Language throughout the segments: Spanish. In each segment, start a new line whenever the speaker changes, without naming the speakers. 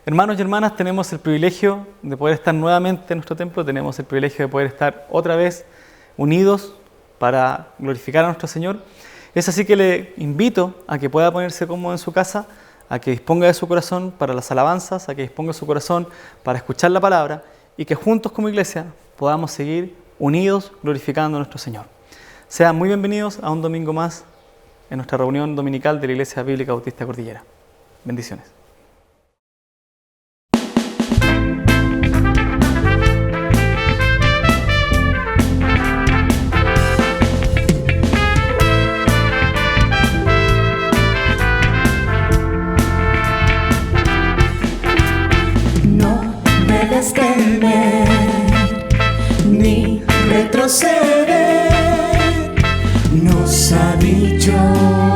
Hermanos y hermanas, tenemos el privilegio de poder estar nuevamente en nuestro templo, tenemos el privilegio de poder estar otra vez unidos para glorificar a nuestro Señor. Es así que le invito a que pueda ponerse cómodo en su casa, a que disponga de su corazón para las alabanzas, a que disponga de su corazón para escuchar la palabra y que juntos como iglesia podamos seguir unidos glorificando a nuestro Señor. Sean muy bienvenidos a un domingo más en nuestra reunión dominical de la Iglesia Bíblica Bautista Cordillera. Bendiciones.
Temer, ni retroceder, nos ha dicho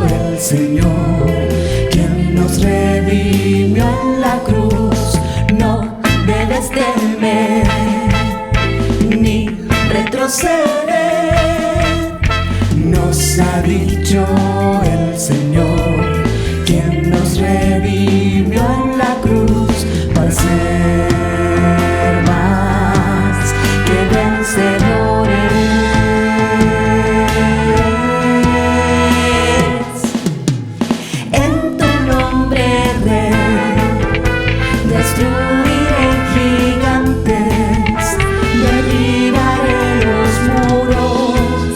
el Señor, quien nos redimió en la cruz. No debes temer, ni retroceder, nos ha dicho el Señor, quien nos redimió en la cruz para ser vencedores. En tu nombre, Rey, destruiré gigantes, derribaré los muros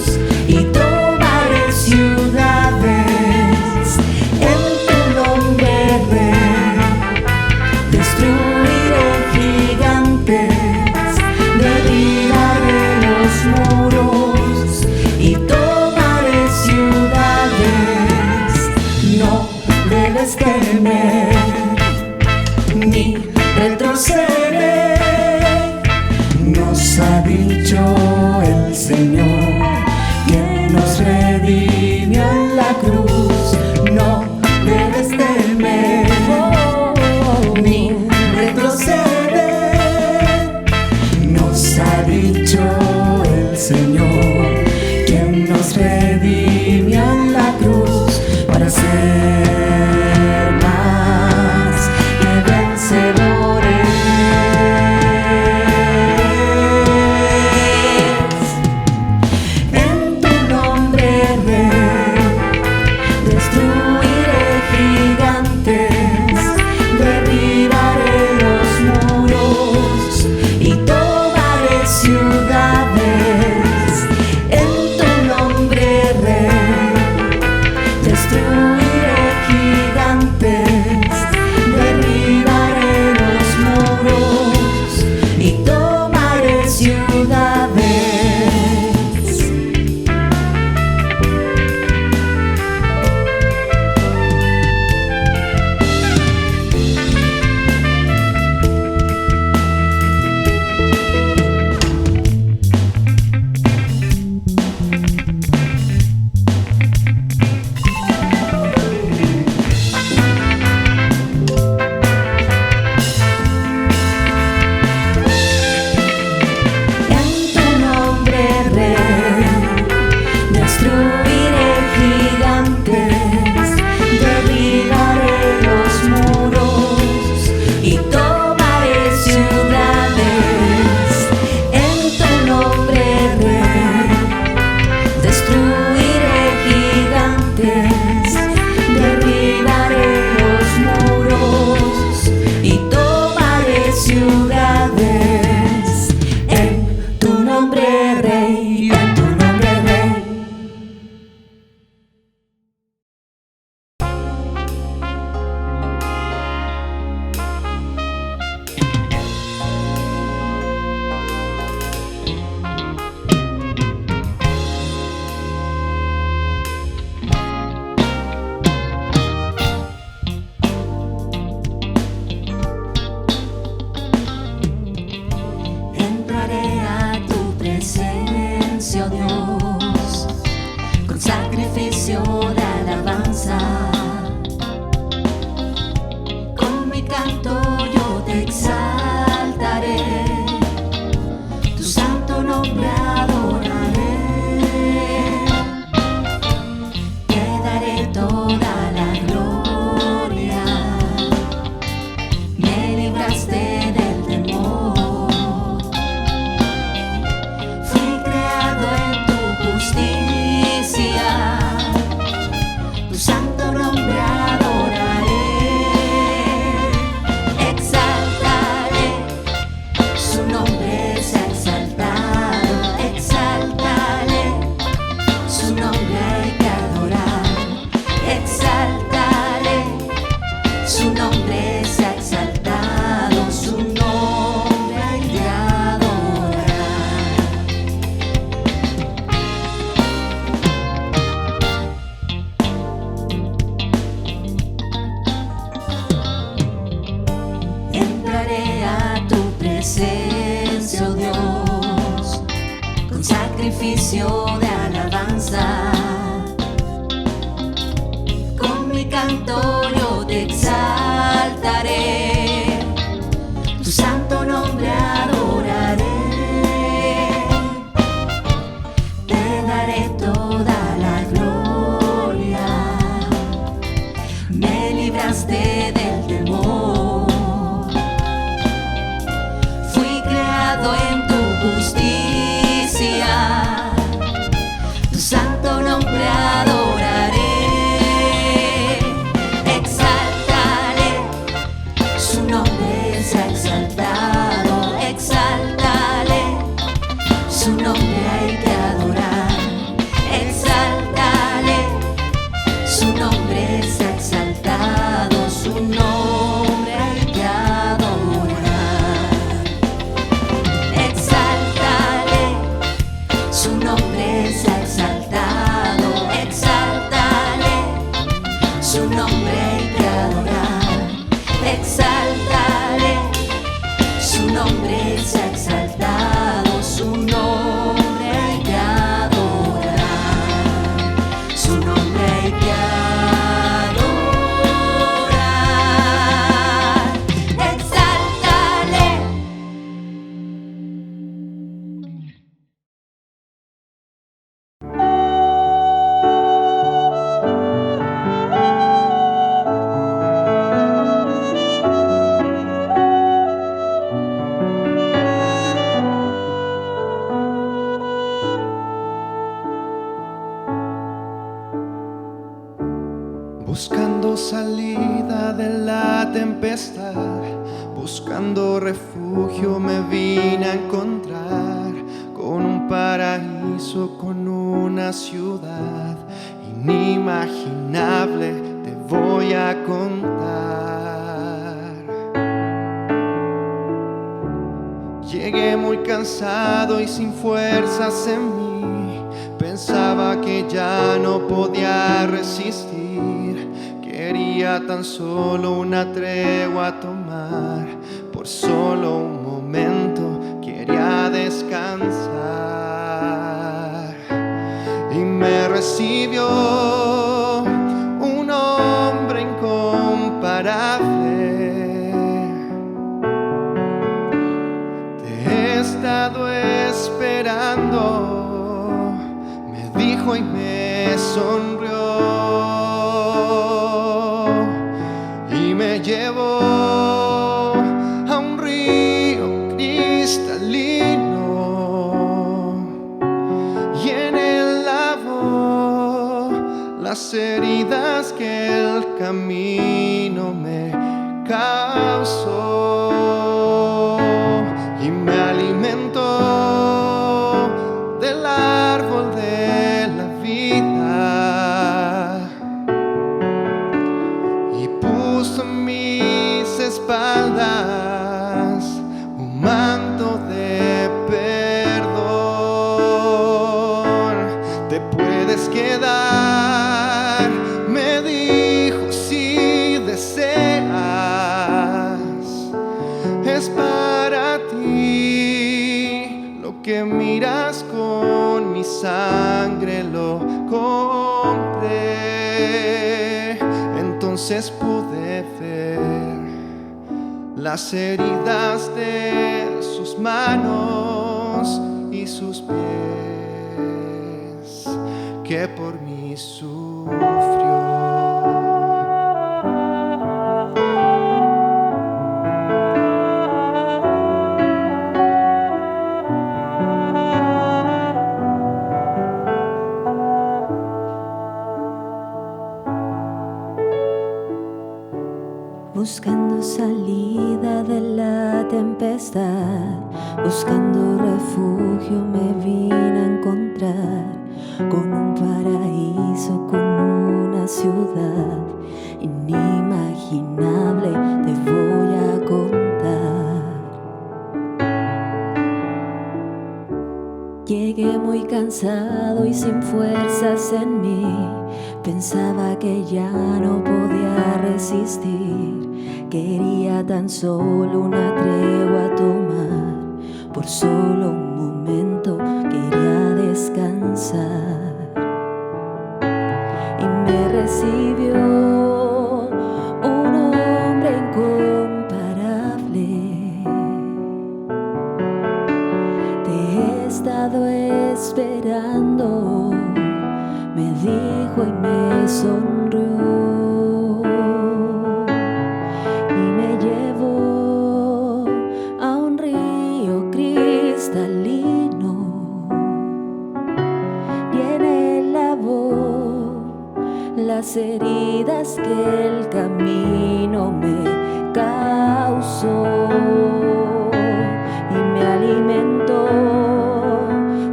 y tomaré ciudades. En tu nombre, Rey, destruiré gigantes, derribaré los muros y tomaré ciudades. No debes temer, ni retroceder, nos ha dicho el Señor, quien nos redimió en la cruz. No debes temer, ni retroceder, nos ha dicho el Señor, quien nos redimió en la cruz para ser más que vencedores. En tu nombre, Rey, destruiré gigantes, derribaré los muros y tomaré ciudades. En tu nombre, Rey, destruiré gigantes, derribaré los muros y tomaré ciudades. servicio de alabanza. Con mi canto yo te exaltaré, tu santo nombre adoraré. Te daré toda la gloria, me libraste del temor. Fui creado en tu justicia, tu santo nombre adoraré. Exaltaré, su nombre sea exaltado. Exaltaré, su nombre hay que adorar. Exaltaré, su nombre sea exaltado. Su nombre hay que adorar. Exaltaré, su nombre sea exaltado. Exaltaré, su nombre hay que adorar. Exaltaré, su nombre sea exaltado. Su nombre hay que adorar. Su nombre hay que adorar. Exaltaré.
Buscando salida de la tempestad, buscando refugio me vine a encontrar con un paraíso, con una ciudad inimaginable. Te voy a contar. Llegué muy cansado y sin fuerzas en mí, pensaba que ya no podía resistir. Quería tan solo una tregua a tomar, por solo un momento quería descansar. Y me recibió un hombre incomparable. Te he estado esperando, me dijo y me sonrió. Me llevó a un río cristalino y en él lavó las heridas que el camino me causó y me alimentó del árbol de la vida. En mis espaldas un manto de perdón. Te puedes quedar, me dijo, si deseas. Es para ti lo que miras, con mi sangre lo compré. Entonces pude ver las heridas de sus manos y sus pies, que por mí sufrió.
Buscando salida de la tempestad, buscando refugio me vine a encontrar con un paraíso, con una ciudad inimaginable. Te voy a contar. Llegué muy cansado y sin fuerzas en mí, pensaba que ya no podía resistir. Quería tan solo una tregua a tomar, por solo un momento quería descansar. descansar. Y me recibió un hombre incomparable. Te he estado esperando, me dijo y me sonrió. Y me llevó a un río cristalino y en él lavó las heridas que el camino me causó y me alimentó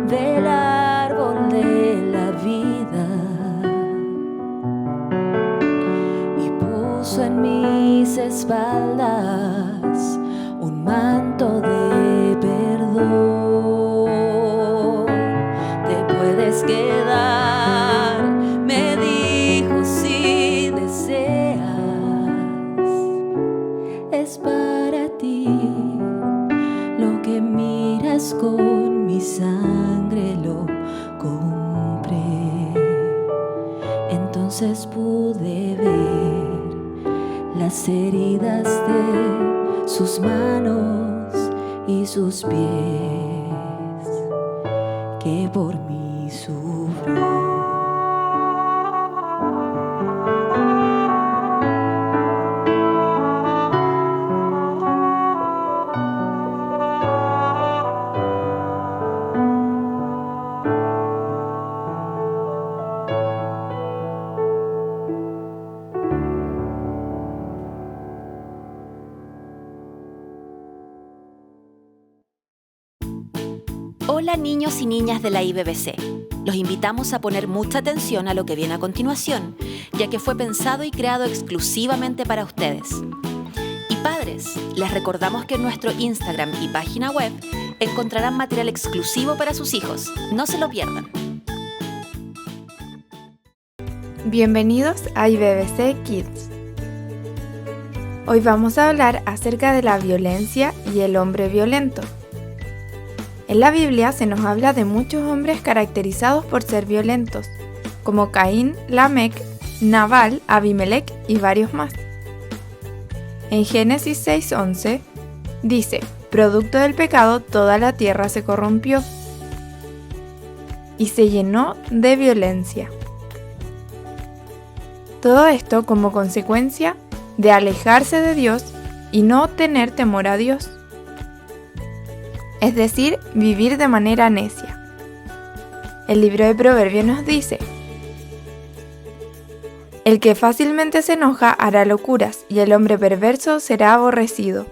del árbol de la vida y puso en mis espaldas un manto de perdón. Te puedes quedar, me dijo, si deseas, es para ti. Lo que miras con mi sangre lo compré. Entonces pude ver las heridas de sus manos y sus pies, que por mí sufrió.
Hola niños y niñas de la IBBC. Los invitamos a poner mucha atención a lo que viene a continuación, ya que fue pensado y creado exclusivamente para ustedes. Y padres, les recordamos que en nuestro Instagram y página web encontrarán material exclusivo para sus hijos. No se lo pierdan.
Bienvenidos a IBBC Kids. Hoy vamos a hablar acerca de la violencia y el hombre violento. En la Biblia se nos habla de muchos hombres caracterizados por ser violentos, como Caín, Lamec, Nabal, Abimelec y varios más. En Génesis 6:11 dice: producto del pecado toda la tierra se corrompió y se llenó de violencia. Todo esto como consecuencia de alejarse de Dios y no tener temor a Dios. Es decir, vivir de manera necia. El libro de Proverbios nos dice: el que fácilmente se enoja hará locuras, y el hombre perverso será aborrecido.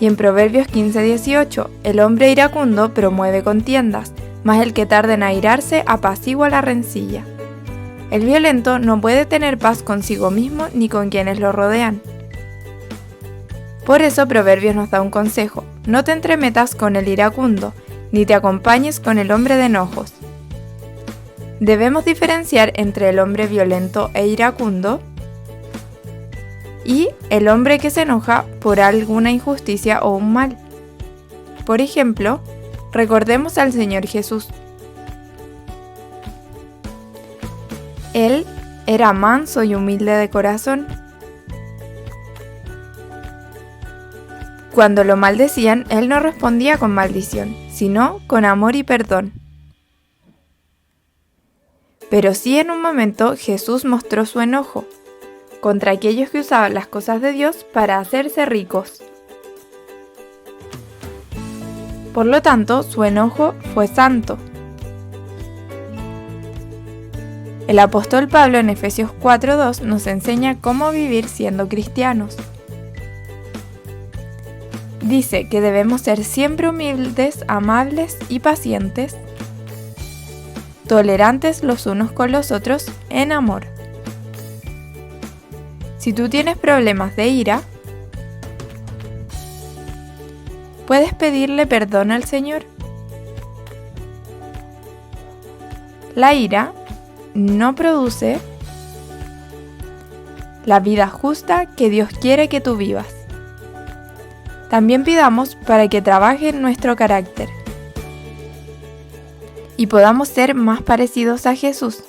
Y en Proverbios 15:18, el hombre iracundo promueve contiendas, mas el que tarda en airarse apacigua la rencilla. El violento no puede tener paz consigo mismo ni con quienes lo rodean. Por eso Proverbios nos da un consejo: no te entremetas con el iracundo, ni te acompañes con el hombre de enojos. Debemos diferenciar entre el hombre violento e iracundo y el hombre que se enoja por alguna injusticia o un mal. Por ejemplo, recordemos al Señor Jesús. Él era manso y humilde de corazón. Cuando lo maldecían, él no respondía con maldición, sino con amor y perdón. Pero sí, en un momento Jesús mostró su enojo contra aquellos que usaban las cosas de Dios para hacerse ricos. Por lo tanto, su enojo fue santo. El apóstol Pablo en Efesios 4:2 nos enseña cómo vivir siendo cristianos. Dice que debemos ser siempre humildes, amables y pacientes, tolerantes los unos con los otros en amor. Si tú tienes problemas de ira, puedes pedirle perdón al Señor. La ira no produce la vida justa que Dios quiere que tú vivas. También pidamos para que trabaje en nuestro carácter. y podamos ser más parecidos a Jesús,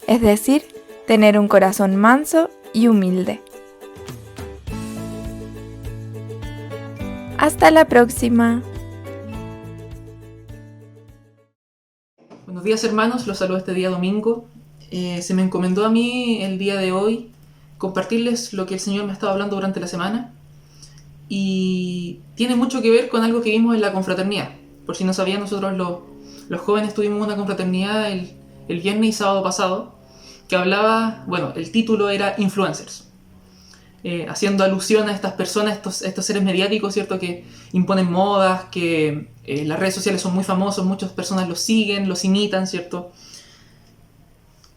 es decir, tener un corazón manso y humilde. Hasta la próxima.
Buenos días, hermanos, los saludo este día domingo. Se me encomendó a mí el día de hoy compartirles lo que el Señor me estaba hablando durante la semana, y tiene mucho que ver con algo que vimos en la confraternidad. Por si no sabían, nosotros los jóvenes tuvimos una confraternidad el viernes y sábado pasado que hablaba, el título era Influencers, haciendo alusión a estas personas, estos seres mediáticos, ¿cierto?, que imponen modas, que las redes sociales son muy famosos, muchas personas los siguen, los imitan, ¿cierto?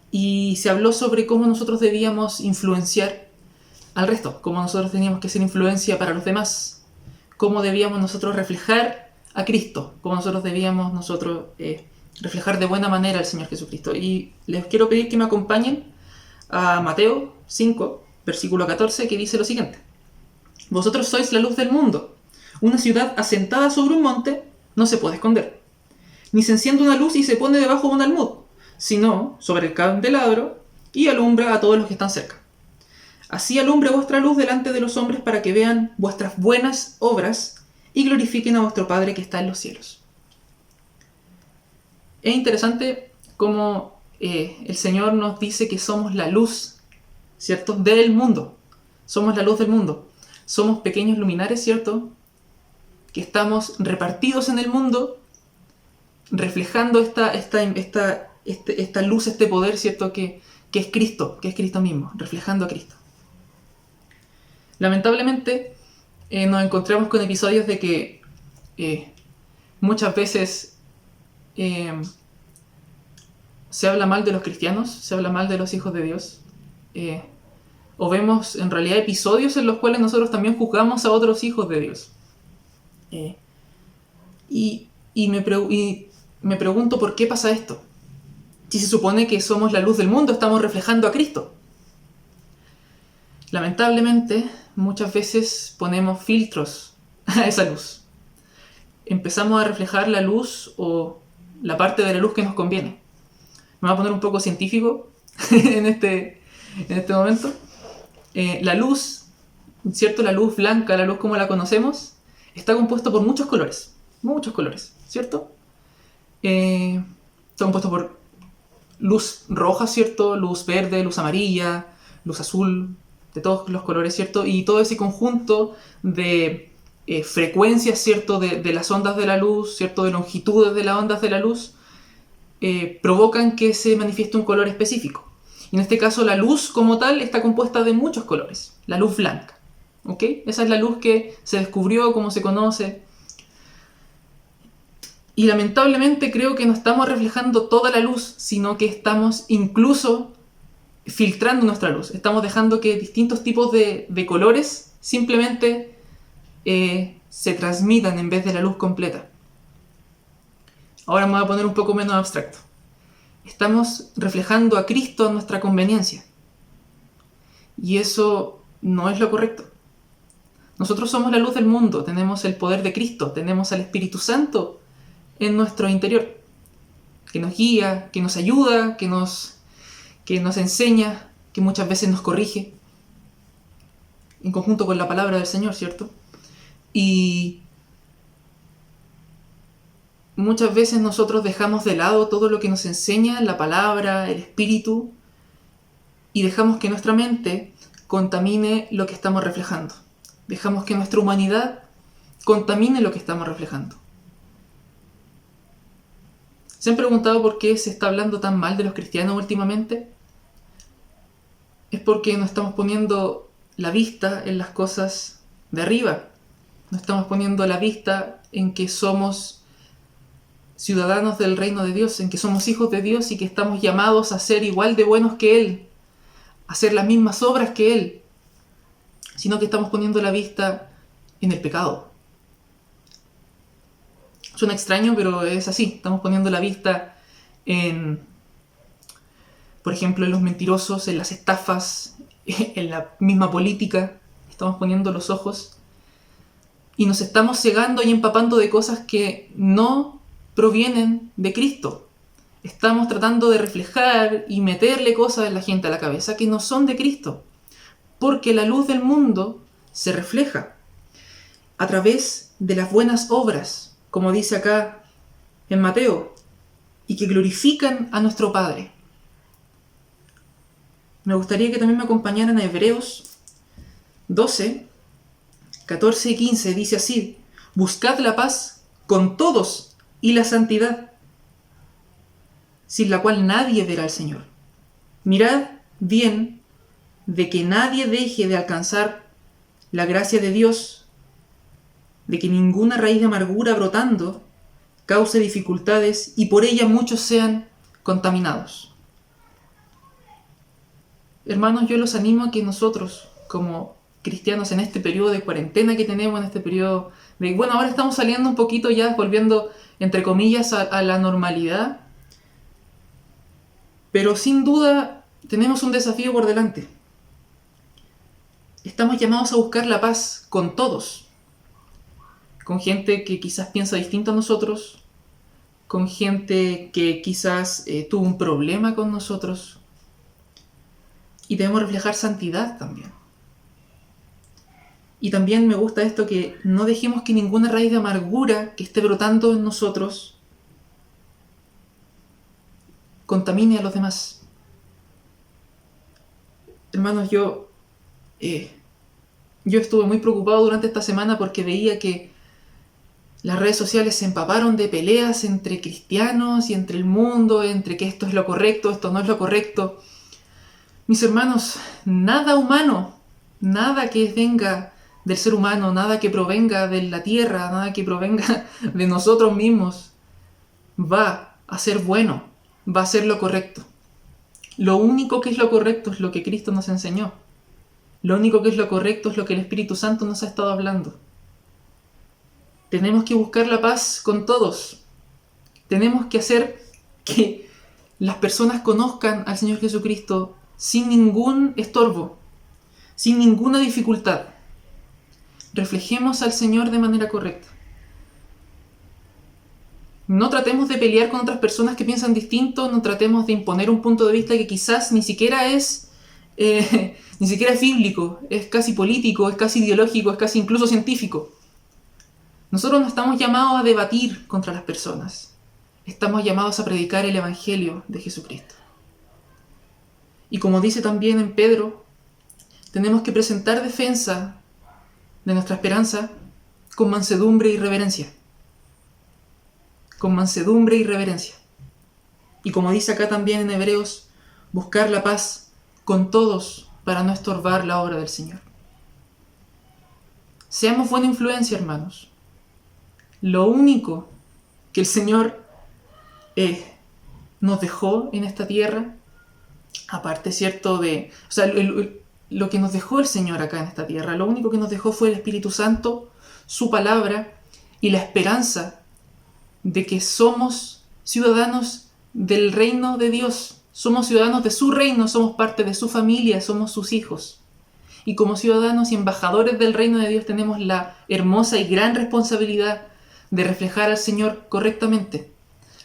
Y se habló sobre cómo nosotros debíamos influenciar al resto, cómo nosotros teníamos que ser influencia para los demás, cómo debíamos nosotros reflejar a Cristo, cómo nosotros debíamos reflejar de buena manera al Señor Jesucristo. Y les quiero pedir que me acompañen a Mateo 5, versículo 14, que dice lo siguiente: Vosotros sois la luz del mundo. Una ciudad asentada sobre un monte no se puede esconder, ni se enciende una luz y se pone debajo de un almud, sino sobre el candelabro, y alumbra a todos los que están cerca. Así alumbre vuestra luz delante de los hombres, para que vean vuestras buenas obras y glorifiquen a vuestro Padre que está en los cielos. Es interesante cómo el Señor nos dice que somos la luz, ¿cierto?, del mundo. Somos la luz del mundo. Somos pequeños luminares, ¿cierto?, que estamos repartidos en el mundo, reflejando esta luz, este poder, ¿cierto?, que es Cristo mismo, reflejando a Cristo. Lamentablemente nos encontramos con episodios de que muchas veces se habla mal de los cristianos, se habla mal de los hijos de Dios, o vemos en realidad episodios en los cuales nosotros también juzgamos a otros hijos de Dios. Y me pregunto por qué pasa esto. Si se supone que somos la luz del mundo, estamos reflejando a Cristo. Lamentablemente, muchas veces ponemos filtros a esa luz. Empezamos a reflejar la luz o la parte de la luz que nos conviene. Me voy a poner un poco científico en este momento. La luz, ¿cierto? La luz blanca, la luz como la conocemos, está compuesta por muchos colores, ¿cierto? Está compuesto por luz roja, ¿cierto? Luz verde, luz amarilla, luz azul, de todos los colores, ¿cierto? Y todo ese conjunto de frecuencias, ¿cierto?, de las ondas de la luz, ¿cierto?, de longitudes de las ondas de la luz, provocan que se manifieste un color específico. Y en este caso la luz como tal está compuesta de muchos colores, la luz blanca, ¿ok? Esa es la luz que se descubrió, como se conoce. Y lamentablemente creo que no estamos reflejando toda la luz, sino que estamos incluso filtrando nuestra luz. Estamos dejando que distintos tipos de colores simplemente se transmitan en vez de la luz completa. Ahora me voy a poner un poco menos abstracto. Estamos reflejando a Cristo a nuestra conveniencia. Y eso no es lo correcto. Nosotros somos la luz del mundo, tenemos el poder de Cristo, tenemos al Espíritu Santo en nuestro interior, que nos guía, que nos ayuda, que nos enseña, que muchas veces nos corrige, en conjunto con la palabra del Señor, ¿cierto? Y muchas veces nosotros dejamos de lado todo lo que nos enseña la palabra, el Espíritu, y dejamos que nuestra mente contamine lo que estamos reflejando. Dejamos que nuestra humanidad contamine lo que estamos reflejando. ¿Se han preguntado por qué se está hablando tan mal de los cristianos últimamente? Es porque no estamos poniendo la vista en las cosas de arriba. No estamos poniendo la vista en que somos ciudadanos del reino de Dios, en que somos hijos de Dios y que estamos llamados a ser igual de buenos que Él, a hacer las mismas obras que Él, sino que estamos poniendo la vista en el pecado. Suena extraño, pero es así. Estamos poniendo la vista en, por ejemplo, en los mentirosos, en las estafas, en la misma política. Estamos poniendo los ojos y nos estamos cegando y empapando de cosas que no provienen de Cristo, estamos tratando de reflejar y meterle cosas en la gente a la cabeza que no son de Cristo. Porque la luz del mundo se refleja a través de las buenas obras, como dice acá en Mateo, y que glorifican a nuestro Padre. Me gustaría que también me acompañaran a Hebreos 12, 14 y 15. Dice así: buscad la paz con todos y la santidad, sin la cual nadie verá al Señor. Mirad bien de que nadie deje de alcanzar la gracia de Dios, de que ninguna raíz de amargura brotando cause dificultades y por ella muchos sean contaminados. Hermanos, yo los animo a que nosotros, como cristianos en este periodo de cuarentena que tenemos, en este periodo de... Bueno, ahora estamos saliendo un poquito ya, volviendo, entre comillas, a la normalidad, pero sin duda tenemos un desafío por delante. Estamos llamados a buscar la paz con todos, con gente que quizás piensa distinto a nosotros, con gente que quizás tuvo un problema con nosotros, y debemos reflejar santidad también. Y también me gusta esto, que no dejemos que ninguna raíz de amargura que esté brotando en nosotros contamine a los demás. Hermanos, yo estuve muy preocupado durante esta semana porque veía que las redes sociales se empaparon de peleas entre cristianos y entre el mundo, entre que esto es lo correcto, esto no es lo correcto. Mis hermanos, nada humano, nada que venga del ser humano, nada que provenga de la tierra, nada que provenga de nosotros mismos, va a ser bueno, va a ser lo correcto. Lo único que es lo correcto es lo que Cristo nos enseñó. Lo único que es lo correcto es lo que el Espíritu Santo nos ha estado hablando. Tenemos que buscar la paz con todos. Tenemos que hacer que las personas conozcan al Señor Jesucristo sin ningún estorbo, sin ninguna dificultad. Reflejemos al Señor de manera correcta. No tratemos de pelear con otras personas que piensan distinto, no tratemos de imponer un punto de vista que quizás ni siquiera es bíblico, es casi político, es casi ideológico, es casi incluso científico. Nosotros no estamos llamados a debatir contra las personas, estamos llamados a predicar el Evangelio de Jesucristo. Y como dice también en Pedro, tenemos que presentar defensa de nuestra esperanza con mansedumbre y reverencia. Con mansedumbre y reverencia. Y como dice acá también en Hebreos, buscar la paz con todos para no estorbar la obra del Señor. Seamos buena influencia, hermanos. Lo único que el Señor nos dejó en esta tierra, aparte, ¿cierto? Lo que nos dejó el Señor acá en esta tierra, lo único que nos dejó fue el Espíritu Santo, su palabra y la esperanza de que somos ciudadanos del reino de Dios, somos ciudadanos de su reino, somos parte de su familia, somos sus hijos. Y como ciudadanos y embajadores del reino de Dios tenemos la hermosa y gran responsabilidad de reflejar al Señor correctamente,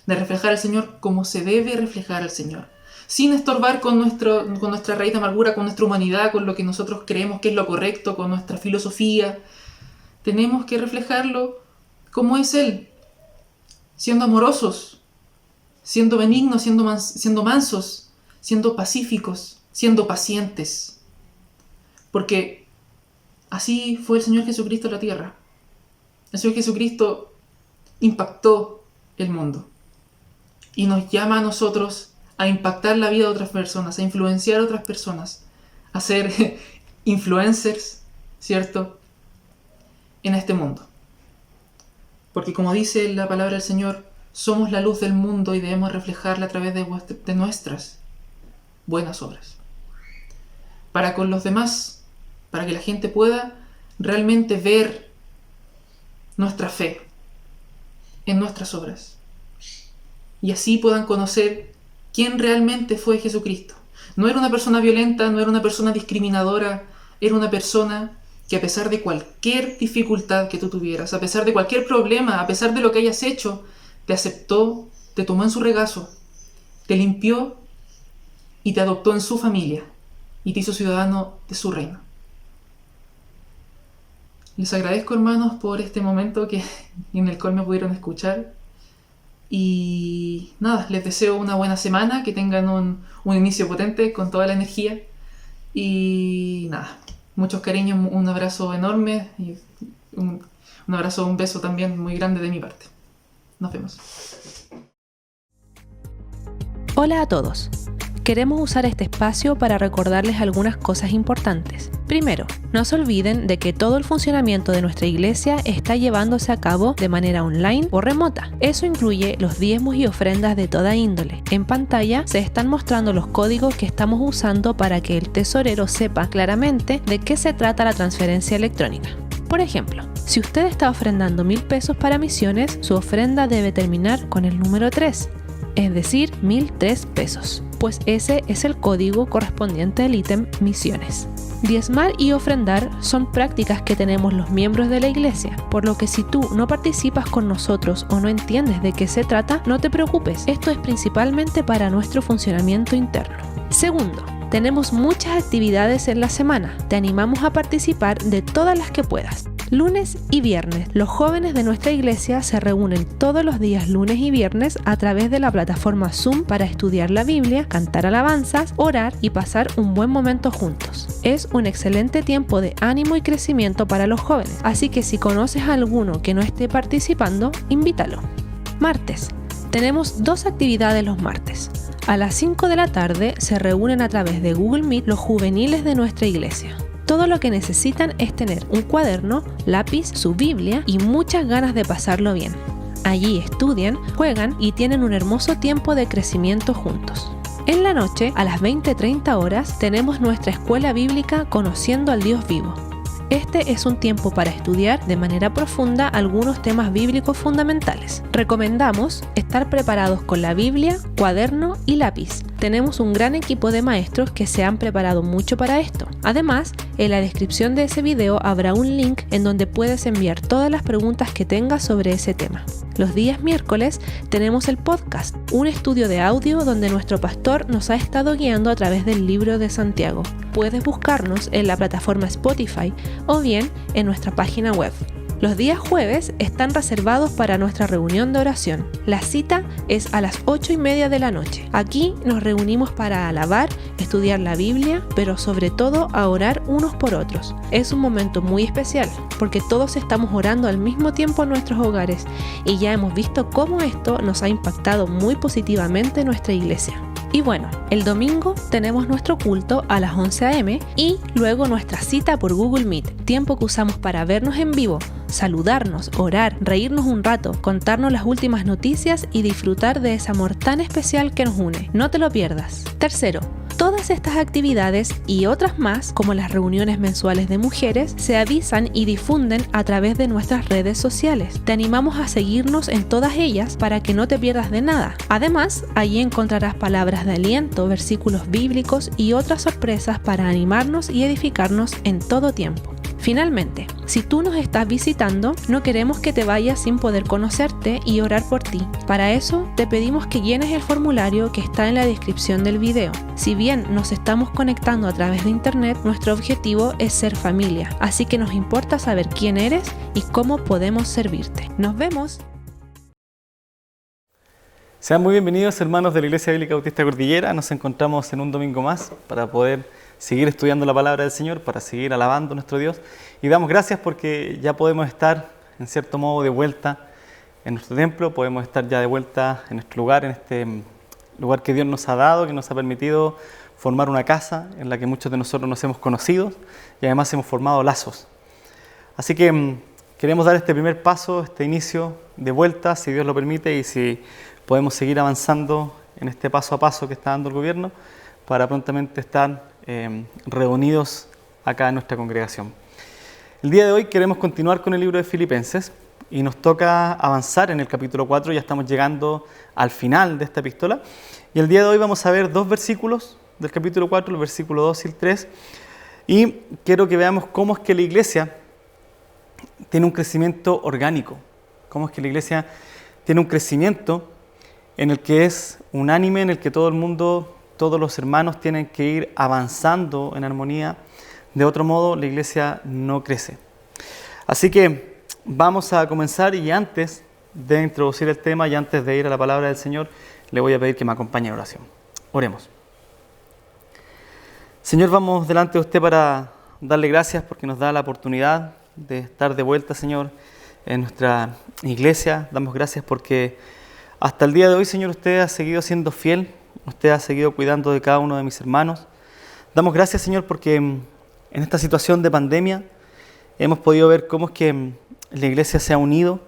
de reflejar al Señor como se debe reflejar al Señor, sin estorbar con nuestra raíz de amargura, con nuestra humanidad, con lo que nosotros creemos que es lo correcto, con nuestra filosofía. Tenemos que reflejarlo como es Él, siendo amorosos, siendo benignos, siendo mansos, siendo pacíficos, siendo pacientes. Porque así fue el Señor Jesucristo en la tierra. El Señor Jesucristo impactó el mundo y nos llama a nosotros a impactar la vida de otras personas, a influenciar a otras personas, a ser influencers, ¿cierto?, en este mundo. Porque como dice la palabra del Señor, somos la luz del mundo y debemos reflejarla a través de nuestras buenas obras. Para con los demás, para que la gente pueda realmente ver nuestra fe en nuestras obras. Y así puedan conocer quién realmente fue Jesucristo. No era una persona violenta, no era una persona discriminadora, era una persona que a pesar de cualquier dificultad que tú tuvieras, a pesar de cualquier problema, a pesar de lo que hayas hecho, te aceptó, te tomó en su regazo te limpió y te adoptó en su familia y te hizo ciudadano de su reino. Les agradezco, hermanos, por este momento en el cual me pudieron escuchar. Y nada, les deseo una buena semana, que tengan un inicio potente con toda la energía. Y nada, muchos cariños, un abrazo enorme, y un abrazo, un beso también muy grande de mi parte. Nos vemos.
Hola a todos. Queremos usar este espacio para recordarles algunas cosas importantes. Primero, no se olviden de que todo el funcionamiento de nuestra iglesia está llevándose a cabo de manera online o remota. Eso incluye los diezmos y ofrendas de toda índole. En pantalla se están mostrando los códigos que estamos usando para que el tesorero sepa claramente de qué se trata la transferencia electrónica. Por ejemplo, si usted está ofrendando 1,000 pesos para misiones, su ofrenda debe terminar con el número 3. Es decir, 1,003 pesos, pues ese es el código correspondiente al ítem misiones. Diezmar y ofrendar son prácticas que tenemos los miembros de la iglesia, por lo que si tú no participas con nosotros o no entiendes de qué se trata, no te preocupes, esto es principalmente para nuestro funcionamiento interno. Segundo, tenemos muchas actividades en la semana, te animamos a participar de todas las que puedas. Lunes y viernes, los jóvenes de nuestra iglesia se reúnen todos los días lunes y viernes a través de la plataforma Zoom para estudiar la Biblia, cantar alabanzas, orar y pasar un buen momento juntos. Es un excelente tiempo de ánimo y crecimiento para los jóvenes, así que si conoces a alguno que no esté participando, invítalo. Martes. Tenemos 2 actividades los martes. A las 5 de la tarde se reúnen a través de Google Meet los juveniles de nuestra iglesia. Todo lo que necesitan es tener un cuaderno, lápiz, su Biblia y muchas ganas de pasarlo bien. Allí estudian, juegan y tienen un hermoso tiempo de crecimiento juntos. En la noche, a las 20:30 horas, tenemos nuestra escuela bíblica Conociendo al Dios Vivo. Este es un tiempo para estudiar de manera profunda algunos temas bíblicos fundamentales. Recomendamos estar preparados con la Biblia, cuaderno y lápiz. Tenemos un gran equipo de maestros que se han preparado mucho para esto. Además, en la descripción de ese video habrá un link en donde puedes enviar todas las preguntas que tengas sobre ese tema. Los días miércoles tenemos el podcast, un estudio de audio donde nuestro pastor nos ha estado guiando a través del libro de Santiago. Puedes buscarnos en la plataforma Spotify o bien en nuestra página web. Los días jueves están reservados para nuestra reunión de oración. La cita es a las 8:30 de la noche. Aquí nos reunimos para alabar, estudiar la Biblia, pero sobre todo a orar unos por otros. Es un momento muy especial porque todos estamos orando al mismo tiempo en nuestros hogares y ya hemos visto cómo esto nos ha impactado muy positivamente en nuestra iglesia. Y bueno, el domingo tenemos nuestro culto a las 11 a.m. y luego nuestra cita por Google Meet, tiempo que usamos para vernos en vivo, saludarnos, orar, reírnos un rato, contarnos las últimas noticias y disfrutar de ese amor tan especial que nos une. No te lo pierdas. Tercero, todas estas actividades y otras más, como las reuniones mensuales de mujeres, se avisan y difunden a través de nuestras redes sociales. Te animamos a seguirnos en todas ellas para que no te pierdas de nada. Además, allí encontrarás palabras de aliento, versículos bíblicos y otras sorpresas para animarnos y edificarnos en todo tiempo. Finalmente, si tú nos estás visitando, no queremos que te vayas sin poder conocerte y orar por ti. Para eso, te pedimos que llenes el formulario que está en la descripción del video. Si bien nos estamos conectando a través de internet, nuestro objetivo es ser familia, así que nos importa saber quién eres y cómo podemos servirte. ¡Nos vemos!
Sean muy bienvenidos, hermanos de la Iglesia Bíblica Bautista Cordillera. Nos encontramos en un domingo más para poder seguir estudiando la palabra del Señor, para seguir alabando a nuestro Dios. Y damos gracias porque ya podemos estar, en cierto modo, de vuelta en nuestro templo. Podemos estar ya de vuelta en nuestro lugar, en este lugar que Dios nos ha dado, que nos ha permitido formar una casa en la que muchos de nosotros nos hemos conocido y además hemos formado lazos. Así que queremos dar este primer paso, este inicio de vuelta, si Dios lo permite, y si podemos seguir avanzando en este paso a paso que está dando el gobierno para prontamente estar reunidos acá en nuestra congregación. El día de hoy queremos continuar con el libro de Filipenses y nos toca avanzar en el capítulo 4, ya estamos llegando al final de esta epístola y el día de hoy vamos a ver 2 versículos del capítulo 4, el versículo 2 y el 3, y quiero que veamos cómo es que la iglesia tiene un crecimiento orgánico, cómo es que la iglesia tiene un crecimiento en el que es unánime, en el que todo el mundo, todos los hermanos tienen que ir avanzando en armonía. De otro modo, la iglesia no crece. Así que vamos a comenzar, y antes de introducir el tema y antes de ir a la palabra del Señor, le voy a pedir que me acompañe en oración. Oremos. Señor, vamos delante de usted para darle gracias porque nos da la oportunidad de estar de vuelta, Señor, en nuestra iglesia. Damos gracias porque hasta el día de hoy, Señor, usted ha seguido siendo fiel, usted ha seguido cuidando de cada uno de mis hermanos. Damos gracias, Señor, porque en esta situación de pandemia hemos podido ver cómo es que la iglesia se ha unido,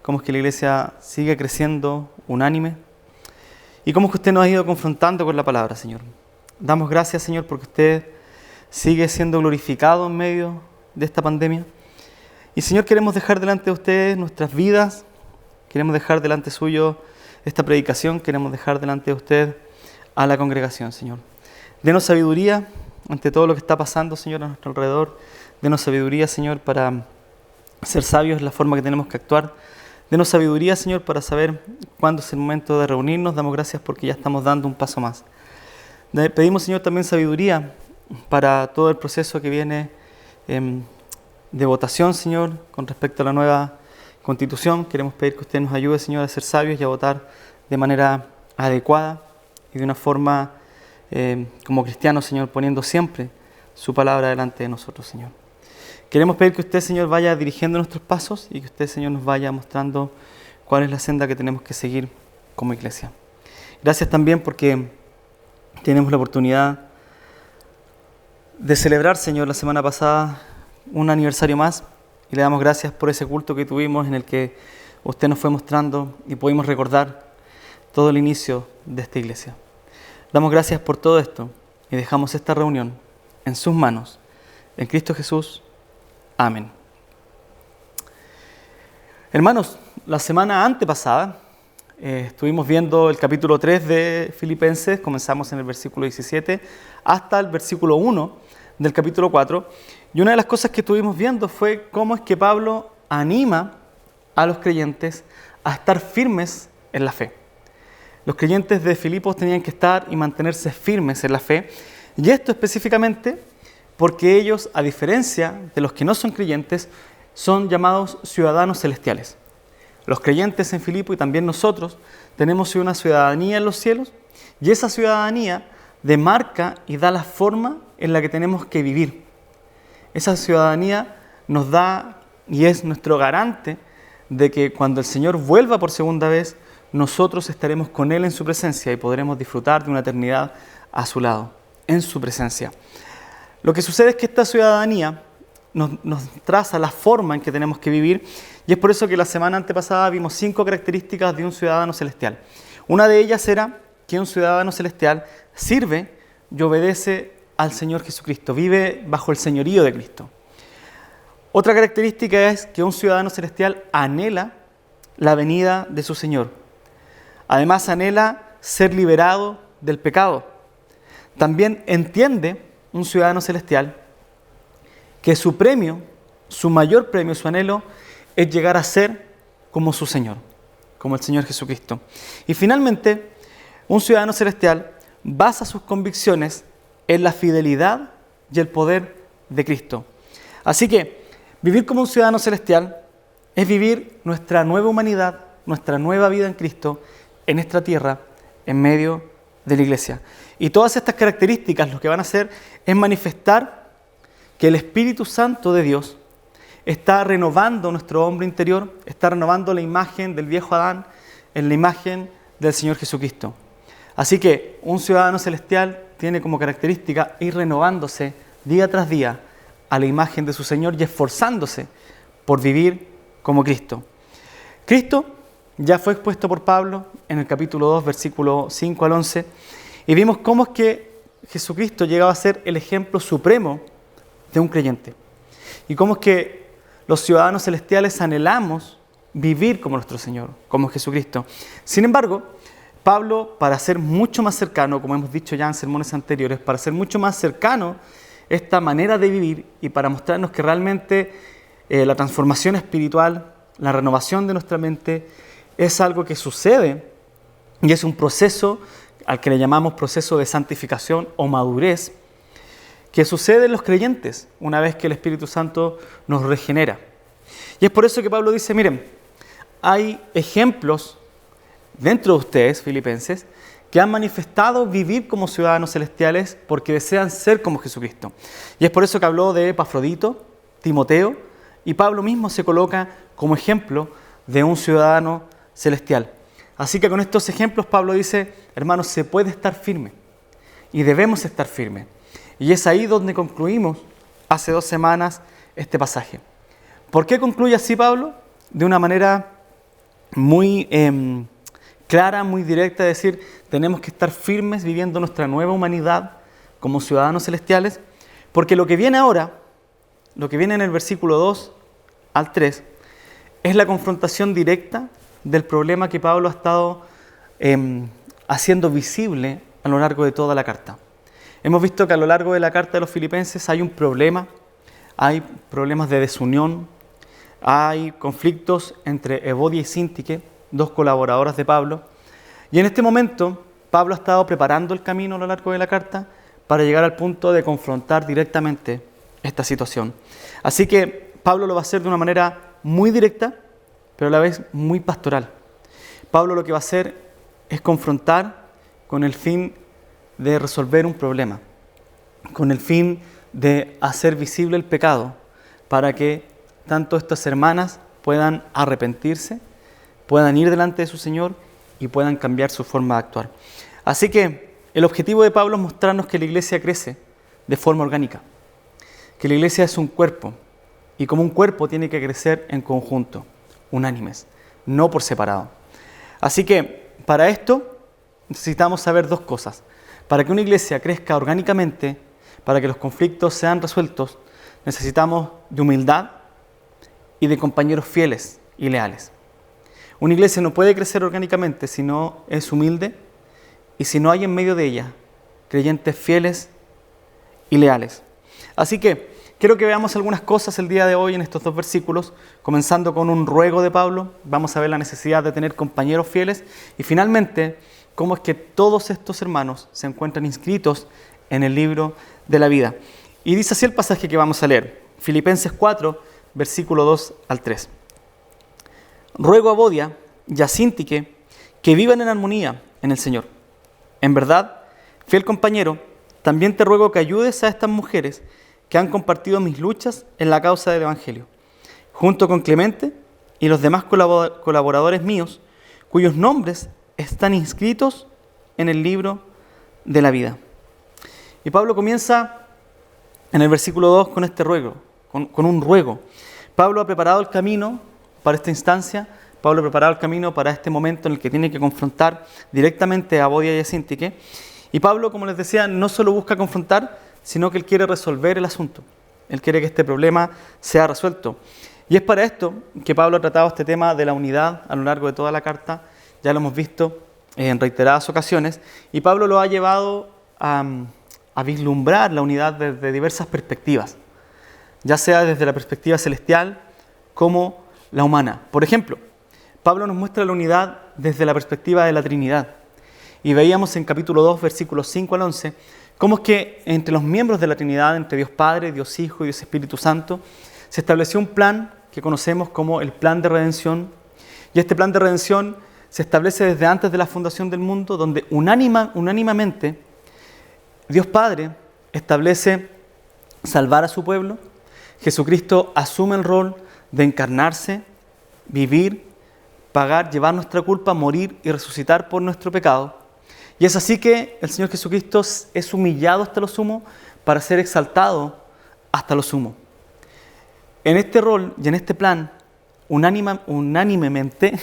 cómo es que la iglesia sigue creciendo unánime y cómo es que usted nos ha ido confrontando con la palabra, Señor. Damos gracias, Señor, porque usted sigue siendo glorificado en medio de esta pandemia. Y, Señor, queremos dejar delante de usted nuestras vidas, queremos dejar delante suyo esta predicación, queremos dejar delante de usted a la congregación, Señor. Denos sabiduría ante todo lo que está pasando, Señor, a nuestro alrededor. Denos sabiduría, Señor, para ser sabios en la forma que tenemos que actuar. Denos sabiduría, Señor, para saber cuándo es el momento de reunirnos. Damos gracias porque ya estamos dando un paso más. Pedimos, Señor, también sabiduría para todo el proceso que viene de votación, Señor, con respecto a la nueva Constitución. Queremos pedir que usted nos ayude, Señor, a ser sabios y a votar de manera adecuada y de una forma como cristianos, Señor, poniendo siempre su palabra delante de nosotros, Señor. Queremos pedir que usted, Señor, vaya dirigiendo nuestros pasos y que usted, Señor, nos vaya mostrando cuál es la senda que tenemos que seguir como iglesia. Gracias también porque tenemos la oportunidad de celebrar, Señor, la semana pasada un aniversario más, y le damos gracias por ese culto que tuvimos en el que usted nos fue mostrando y pudimos recordar todo el inicio de esta iglesia. Damos gracias por todo esto y dejamos esta reunión en sus manos, en Cristo Jesús. Amén. Hermanos, la semana antepasada estuvimos viendo el capítulo 3 de Filipenses. Comenzamos en el versículo 17 hasta el versículo 1 del capítulo 4. Y una de las cosas que estuvimos viendo fue cómo es que Pablo anima a los creyentes a estar firmes en la fe. Los creyentes de Filipos tenían que estar y mantenerse firmes en la fe. Y esto específicamente porque ellos, a diferencia de los que no son creyentes, son llamados ciudadanos celestiales. Los creyentes en Filipo y también nosotros tenemos una ciudadanía en los cielos, y esa ciudadanía demarca y da la forma en la que tenemos que vivir. Esa ciudadanía nos da y es nuestro garante de que cuando el Señor vuelva por segunda vez, nosotros estaremos con Él en su presencia y podremos disfrutar de una eternidad a su lado, en su presencia. Lo que sucede es que esta ciudadanía nos traza la forma en que tenemos que vivir, y es por eso que la semana antepasada vimos 5 características de un ciudadano celestial. Una de ellas era que un ciudadano celestial sirve y obedece al Señor Jesucristo, vive bajo el señorío de Cristo. Otra característica es que un ciudadano celestial anhela la venida de su Señor. Además, anhela ser liberado del pecado. También entiende un ciudadano celestial que su premio, su mayor premio, su anhelo, es llegar a ser como su Señor, como el Señor Jesucristo. Y finalmente, un ciudadano celestial basa sus convicciones en la fidelidad y el poder de Cristo. Así que vivir como un ciudadano celestial es vivir nuestra nueva humanidad, nuestra nueva vida en Cristo, en esta tierra, en medio de la iglesia. Y todas estas características lo que van a hacer es manifestar que el Espíritu Santo de Dios está renovando nuestro hombre interior, está renovando la imagen del viejo Adán en la imagen del Señor Jesucristo. Así que un ciudadano celestial tiene como característica ir renovándose día tras día a la imagen de su Señor y esforzándose por vivir como Cristo. Cristo ya fue expuesto por Pablo en el capítulo 2, versículo 5 al 11, y vimos cómo es que Jesucristo llegaba a ser el ejemplo supremo de un creyente. Y cómo es que los ciudadanos celestiales anhelamos vivir como nuestro Señor, como Jesucristo. Sin embargo, Pablo, para ser mucho más cercano, como hemos dicho ya en sermones anteriores, para ser mucho más cercano esta manera de vivir y para mostrarnos que realmente la transformación espiritual, la renovación de nuestra mente, es algo que sucede y es un proceso al que le llamamos proceso de santificación o madurez, que sucede en los creyentes una vez que el Espíritu Santo nos regenera. Y es por eso que Pablo dice, miren, hay ejemplos dentro de ustedes, filipenses, que han manifestado vivir como ciudadanos celestiales porque desean ser como Jesucristo. Y es por eso que habló de Epafrodito, Timoteo, y Pablo mismo se coloca como ejemplo de un ciudadano celestial. Así que con estos ejemplos Pablo dice, hermanos, se puede estar firme y debemos estar firmes. Y es ahí donde concluimos hace 2 semanas este pasaje. ¿Por qué concluye así Pablo? De una manera muy clara, muy directa, es decir, tenemos que estar firmes viviendo nuestra nueva humanidad como ciudadanos celestiales, porque lo que viene ahora, lo que viene en el versículo 2 al 3, es la confrontación directa del problema que Pablo ha estado haciendo visible a lo largo de toda la carta. Hemos visto que a lo largo de la carta de los Filipenses hay un problema, hay problemas de desunión, hay conflictos entre Evodia y Síntique, 2 colaboradoras de Pablo, y en este momento Pablo ha estado preparando el camino a lo largo de la carta para llegar al punto de confrontar directamente esta situación. Así que Pablo lo va a hacer de una manera muy directa, pero a la vez muy pastoral. Pablo lo que va a hacer es confrontar con el fin de resolver un problema, con el fin de hacer visible el pecado, para que tanto estas hermanas puedan arrepentirse, puedan ir delante de su Señor y puedan cambiar su forma de actuar. Así que el objetivo de Pablo es mostrarnos que la iglesia crece de forma orgánica, que la iglesia es un cuerpo y como un cuerpo tiene que crecer en conjunto, unánimes, no por separado. Así que para esto necesitamos saber 2 cosas. Para que una iglesia crezca orgánicamente, para que los conflictos sean resueltos, necesitamos de humildad y de compañeros fieles y leales. Una iglesia no puede crecer orgánicamente si no es humilde y si no hay en medio de ella creyentes fieles y leales. Así que quiero que veamos algunas cosas el día de hoy en estos 2 versículos, comenzando con un ruego de Pablo. Vamos a ver la necesidad de tener compañeros fieles y finalmente cómo es que todos estos hermanos se encuentran inscritos en el libro de la vida. Y dice así el pasaje que vamos a leer, Filipenses 4, versículo 2 al 3. Ruego a Evodia y a Síntique que vivan en armonía en el Señor. En verdad, fiel compañero, también te ruego que ayudes a estas mujeres que han compartido mis luchas en la causa del Evangelio, junto con Clemente y los demás colaboradores míos, cuyos nombres están inscritos en el libro de la vida. Y Pablo comienza en el versículo 2 con este ruego, con un ruego. Pablo ha preparado el camino para esta instancia, Pablo ha preparado el camino para este momento en el que tiene que confrontar directamente a Evodia y a Síntique. Y Pablo, como les decía, no solo busca confrontar, sino que él quiere resolver el asunto. Él quiere que este problema sea resuelto. Y es para esto que Pablo ha tratado este tema de la unidad a lo largo de toda la carta. Ya lo hemos visto en reiteradas ocasiones. Y Pablo lo ha llevado a vislumbrar la unidad desde diversas perspectivas, ya sea desde la perspectiva celestial como la humana. Por ejemplo, Pablo nos muestra la unidad desde la perspectiva de la Trinidad. Y veíamos en capítulo 2, versículos 5 al 11, cómo es que entre los miembros de la Trinidad, entre Dios Padre, Dios Hijo y Dios Espíritu Santo, se estableció un plan que conocemos como el plan de redención. Y este plan de redención se establece desde antes de la fundación del mundo, donde unánimemente Dios Padre establece salvar a su pueblo. Jesucristo asume el rol de encarnarse, vivir, pagar, llevar nuestra culpa, morir y resucitar por nuestro pecado. Y es así que el Señor Jesucristo es humillado hasta lo sumo para ser exaltado hasta lo sumo. En este rol y en este plan, unánimemente,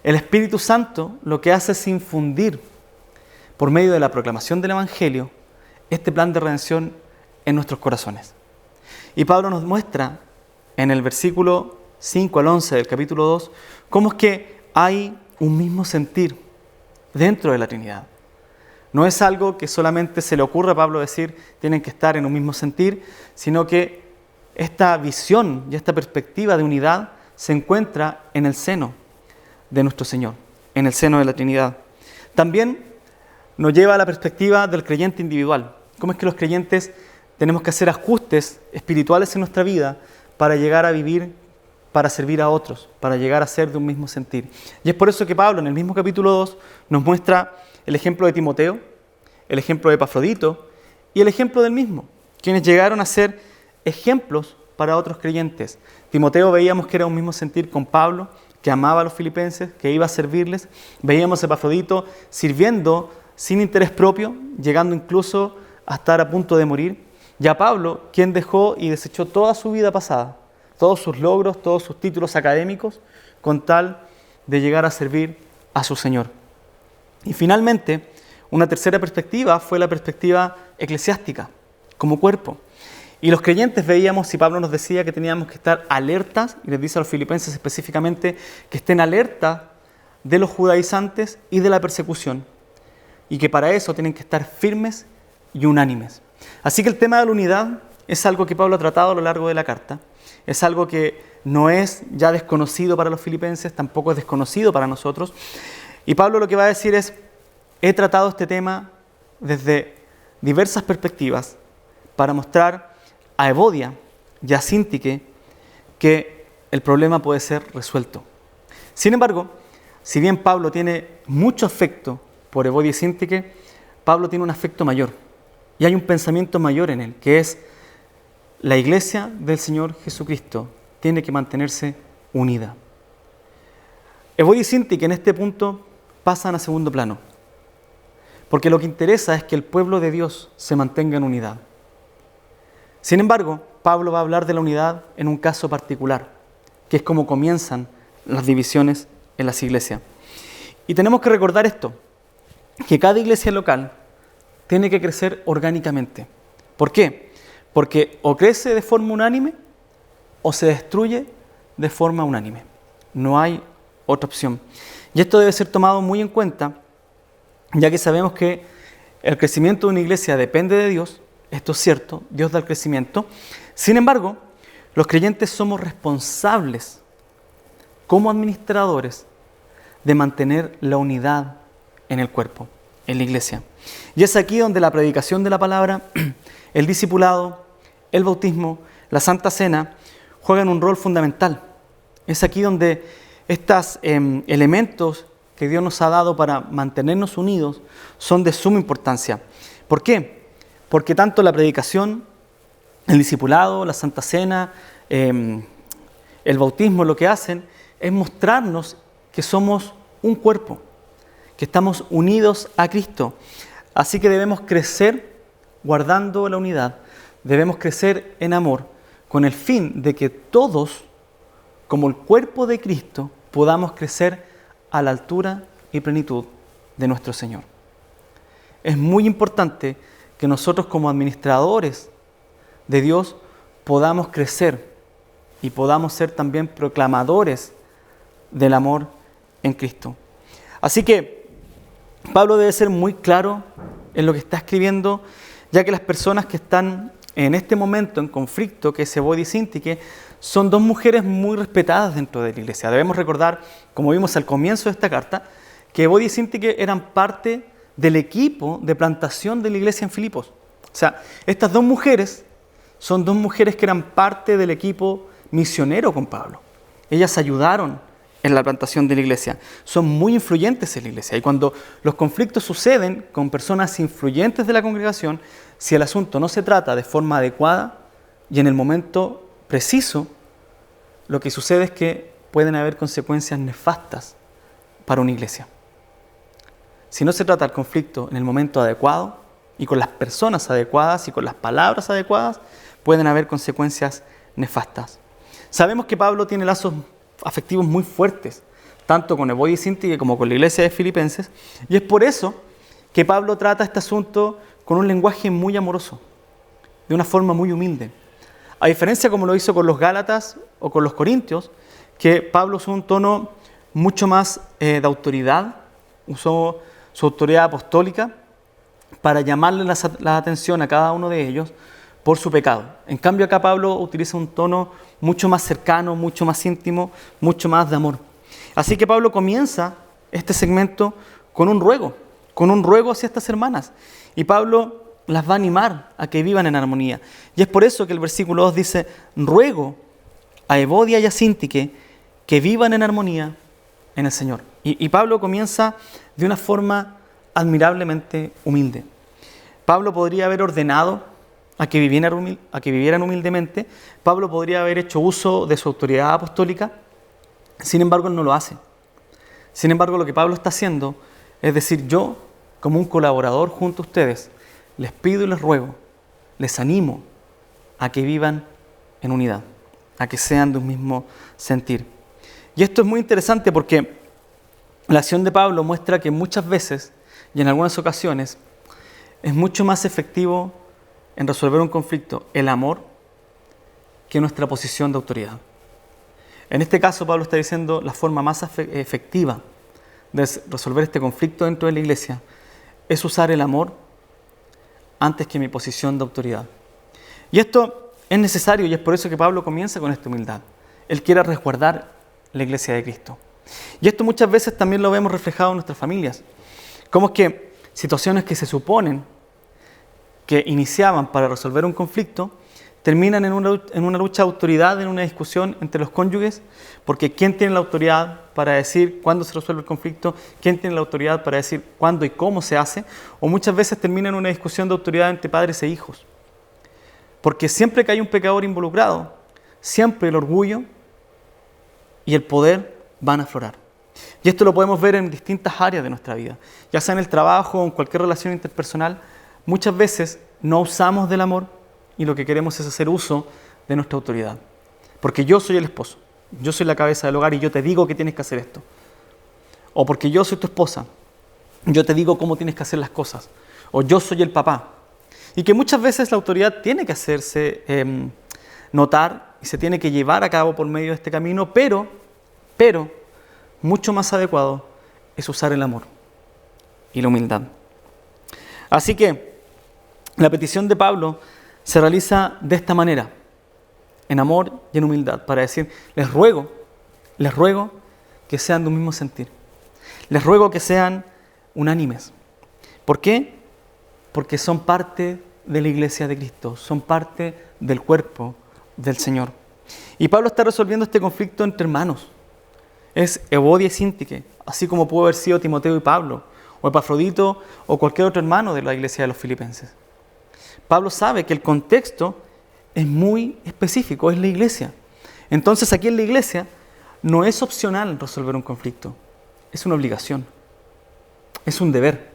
el Espíritu Santo lo que hace es infundir, por medio de la proclamación del Evangelio, este plan de redención en nuestros corazones. Y Pablo nos muestra en el versículo 5 al 11 del capítulo 2, cómo es que hay un mismo sentir dentro de la Trinidad. No es algo que solamente se le ocurra a Pablo decir, tienen que estar en un mismo sentir, sino que esta visión y esta perspectiva de unidad se encuentra en el seno de nuestro Señor, en el seno de la Trinidad. También nos lleva a la perspectiva del creyente individual. ¿Cómo es que los creyentes tenemos que hacer ajustes espirituales en nuestra vida para llegar a vivir, para servir a otros, para llegar a ser de un mismo sentir? Y es por eso que Pablo, en el mismo capítulo 2, nos muestra el ejemplo de Timoteo, el ejemplo de Epafrodito y el ejemplo del mismo, quienes llegaron a ser ejemplos para otros creyentes. Timoteo veíamos que era un mismo sentir con Pablo, que amaba a los filipenses, que iba a servirles. Veíamos a Epafrodito sirviendo sin interés propio, llegando incluso a estar a punto de morir. Y a Pablo, quien dejó y desechó toda su vida pasada, todos sus logros, todos sus títulos académicos, con tal de llegar a servir a su Señor. Y finalmente, una tercera perspectiva fue la perspectiva eclesiástica, como cuerpo. Y los creyentes veíamos, y Pablo nos decía que teníamos que estar alertas, y les dice a los filipenses específicamente que estén alertas de los judaizantes y de la persecución, y que para eso tienen que estar firmes y unánimes. Así que el tema de la unidad es algo que Pablo ha tratado a lo largo de la carta, es algo que no es ya desconocido para los filipenses, tampoco es desconocido para nosotros, y Pablo lo que va a decir es: he tratado este tema desde diversas perspectivas para mostrar a Evodia y a Síntique que el problema puede ser resuelto. Sin embargo, si bien Pablo tiene mucho afecto por Evodia y Síntique, Pablo tiene un afecto mayor y hay un pensamiento mayor en él, que es: la iglesia del Señor Jesucristo tiene que mantenerse unida. Evodia y Síntique en este punto pasan a segundo plano, porque lo que interesa es que el pueblo de Dios se mantenga en unidad. Sin embargo, Pablo va a hablar de la unidad en un caso particular, que es como comienzan las divisiones en las iglesias. Y tenemos que recordar esto, que cada iglesia local tiene que crecer orgánicamente. ¿Por qué? Porque o crece de forma unánime o se destruye de forma unánime. No hay otra opción. Y esto debe ser tomado muy en cuenta, ya que sabemos que el crecimiento de una iglesia depende de Dios. Esto es cierto, Dios da el crecimiento. Sin embargo, los creyentes somos responsables como administradores de mantener la unidad en el cuerpo, en la iglesia. Y es aquí donde la predicación de la palabra, el discipulado, el bautismo, la Santa Cena juegan un rol fundamental. Es aquí donde estos elementos que Dios nos ha dado para mantenernos unidos son de suma importancia. ¿Por qué? Porque tanto la predicación, el discipulado, la Santa Cena, el bautismo, lo que hacen es mostrarnos que somos un cuerpo, que estamos unidos a Cristo. Así que debemos crecer guardando la unidad, debemos crecer en amor, con el fin de que todos, como el cuerpo de Cristo, podamos crecer a la altura y plenitud de nuestro Señor. Es muy importante que nosotros como administradores de Dios podamos crecer y podamos ser también proclamadores del amor en Cristo. Así que Pablo debe ser muy claro en lo que está escribiendo, ya que las personas que están en este momento en conflicto, que es Evodia y Síntique, son dos mujeres muy respetadas dentro de la iglesia. Debemos recordar, como vimos al comienzo de esta carta, que Evodia y Síntique eran parte del equipo de plantación de la iglesia en Filipos. O sea, estas dos mujeres son dos mujeres que eran parte del equipo misionero con Pablo. Ellas ayudaron en la plantación de la iglesia. Son muy influyentes en la iglesia. Y cuando los conflictos suceden con personas influyentes de la congregación, si el asunto no se trata de forma adecuada y en el momento preciso, lo que sucede es que pueden haber consecuencias nefastas para una iglesia. Si no se trata el conflicto en el momento adecuado y con las personas adecuadas y con las palabras adecuadas, pueden haber consecuencias nefastas. Sabemos que Pablo tiene lazos afectivos muy fuertes, tanto con Evodia y Síntique como con la iglesia de Filipenses, y es por eso que Pablo trata este asunto con un lenguaje muy amoroso, de una forma muy humilde. A diferencia como lo hizo con los Gálatas o con los Corintios, que Pablo usó un tono mucho más de autoridad, usó su autoridad apostólica para llamarle la atención a cada uno de ellos por su pecado. En cambio acá Pablo utiliza un tono mucho más cercano, mucho más íntimo, mucho más de amor. Así que Pablo comienza este segmento con un ruego hacia estas hermanas. Y Pablo las va a animar a que vivan en armonía. Y es por eso que el versículo 2 dice, ruego a Evodia y a Síntique que vivan en armonía en el Señor. Y Pablo comienza de una forma admirablemente humilde. Pablo podría haber ordenado a que vivieran humildemente. Pablo podría haber hecho uso de su autoridad apostólica. Sin embargo, él no lo hace. Sin embargo, lo que Pablo está haciendo es decir, yo, como un colaborador junto a ustedes, les pido y les ruego, les animo a que vivan en unidad, a que sean de un mismo sentir. Y esto es muy interesante porque la acción de Pablo muestra que muchas veces y en algunas ocasiones es mucho más efectivo en resolver un conflicto el amor que nuestra posición de autoridad. En este caso, Pablo está diciendo la forma más efectiva de resolver este conflicto dentro de la iglesia es usar el amor antes que mi posición de autoridad. Y esto es necesario y es por eso que Pablo comienza con esta humildad. Él quiere resguardar la iglesia de Cristo. Y esto muchas veces también lo vemos reflejado en nuestras familias. Como es que situaciones que se suponen que iniciaban para resolver un conflicto terminan en una lucha de autoridad, en una discusión entre los cónyuges, porque ¿quién tiene la autoridad para decir cuándo se resuelve el conflicto? ¿Quién tiene la autoridad para decir cuándo y cómo se hace? O muchas veces termina en una discusión de autoridad entre padres e hijos. Porque siempre que hay un pecador involucrado, siempre el orgullo y el poder van a aflorar. Y esto lo podemos ver en distintas áreas de nuestra vida, ya sea en el trabajo o en cualquier relación interpersonal. Muchas veces no usamos del amor y lo que queremos es hacer uso de nuestra autoridad. Porque yo soy el esposo, yo soy la cabeza del hogar y yo te digo que tienes que hacer esto. O porque yo soy tu esposa, yo te digo cómo tienes que hacer las cosas. O yo soy el papá. Y que muchas veces la autoridad tiene que hacerse notar y se tiene que llevar a cabo por medio de este camino, pero mucho más adecuado es usar el amor y la humildad. Así que la petición de Pablo se realiza de esta manera, en amor y en humildad, para decir, les ruego que sean de un mismo sentir. Les ruego que sean unánimes. ¿Por qué? Porque son parte de la iglesia de Cristo, son parte del cuerpo del Señor. Y Pablo está resolviendo este conflicto entre hermanos. Es Evodia y Síntique, así como pudo haber sido Timoteo y Pablo, o Epafrodito, o cualquier otro hermano de la iglesia de los filipenses. Pablo sabe que el contexto es muy específico, es la iglesia. Entonces aquí en la iglesia no es opcional resolver un conflicto, es una obligación, es un deber.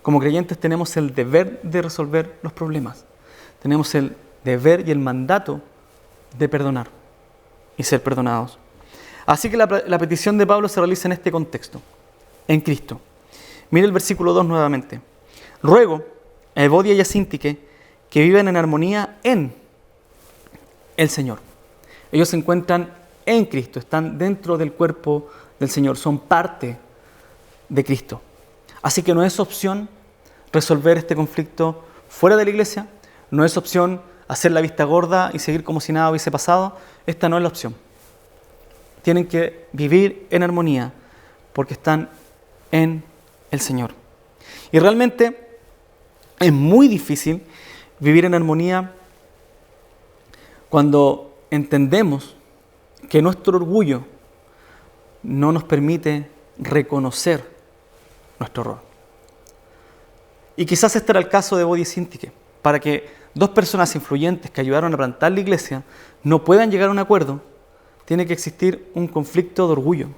Como creyentes tenemos el deber de resolver los problemas, tenemos el deber y el mandato de perdonar y ser perdonados. Así que la petición de Pablo se realiza en este contexto, en Cristo. Mire el versículo 2 nuevamente. Ruego a Evodia y a Síntique que vivan en armonía en el Señor. Ellos se encuentran en Cristo, están dentro del cuerpo del Señor, son parte de Cristo. Así que no es opción resolver este conflicto fuera de la iglesia, no es opción hacer la vista gorda y seguir como si nada hubiese pasado. Esta no es la opción. Tienen que vivir en armonía porque están en el Señor. Y realmente es muy difícil vivir en armonía cuando entendemos que nuestro orgullo no nos permite reconocer nuestro error. Y quizás este era el caso de Evodia y Síntique, para que dos personas influyentes que ayudaron a plantar la iglesia no puedan llegar a un acuerdo, tiene que existir un conflicto de orgullo.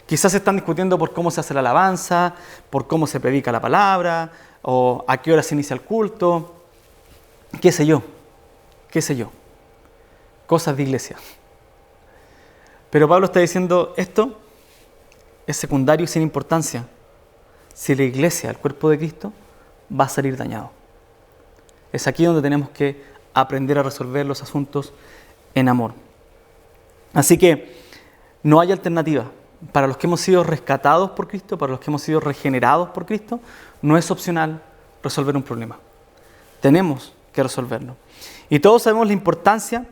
Quizás están discutiendo por cómo se hace la alabanza, por cómo se predica la palabra, o a qué hora se inicia el culto, qué sé yo, cosas de iglesia. Pero Pablo está diciendo, esto es secundario y sin importancia si la iglesia, el cuerpo de Cristo, va a salir dañado. Es aquí donde tenemos que aprender a resolver los asuntos en amor. Así que no hay alternativa. Para los que hemos sido rescatados por Cristo, para los que hemos sido regenerados por Cristo, no es opcional resolver un problema. Tenemos que resolverlo. Y todos sabemos la importancia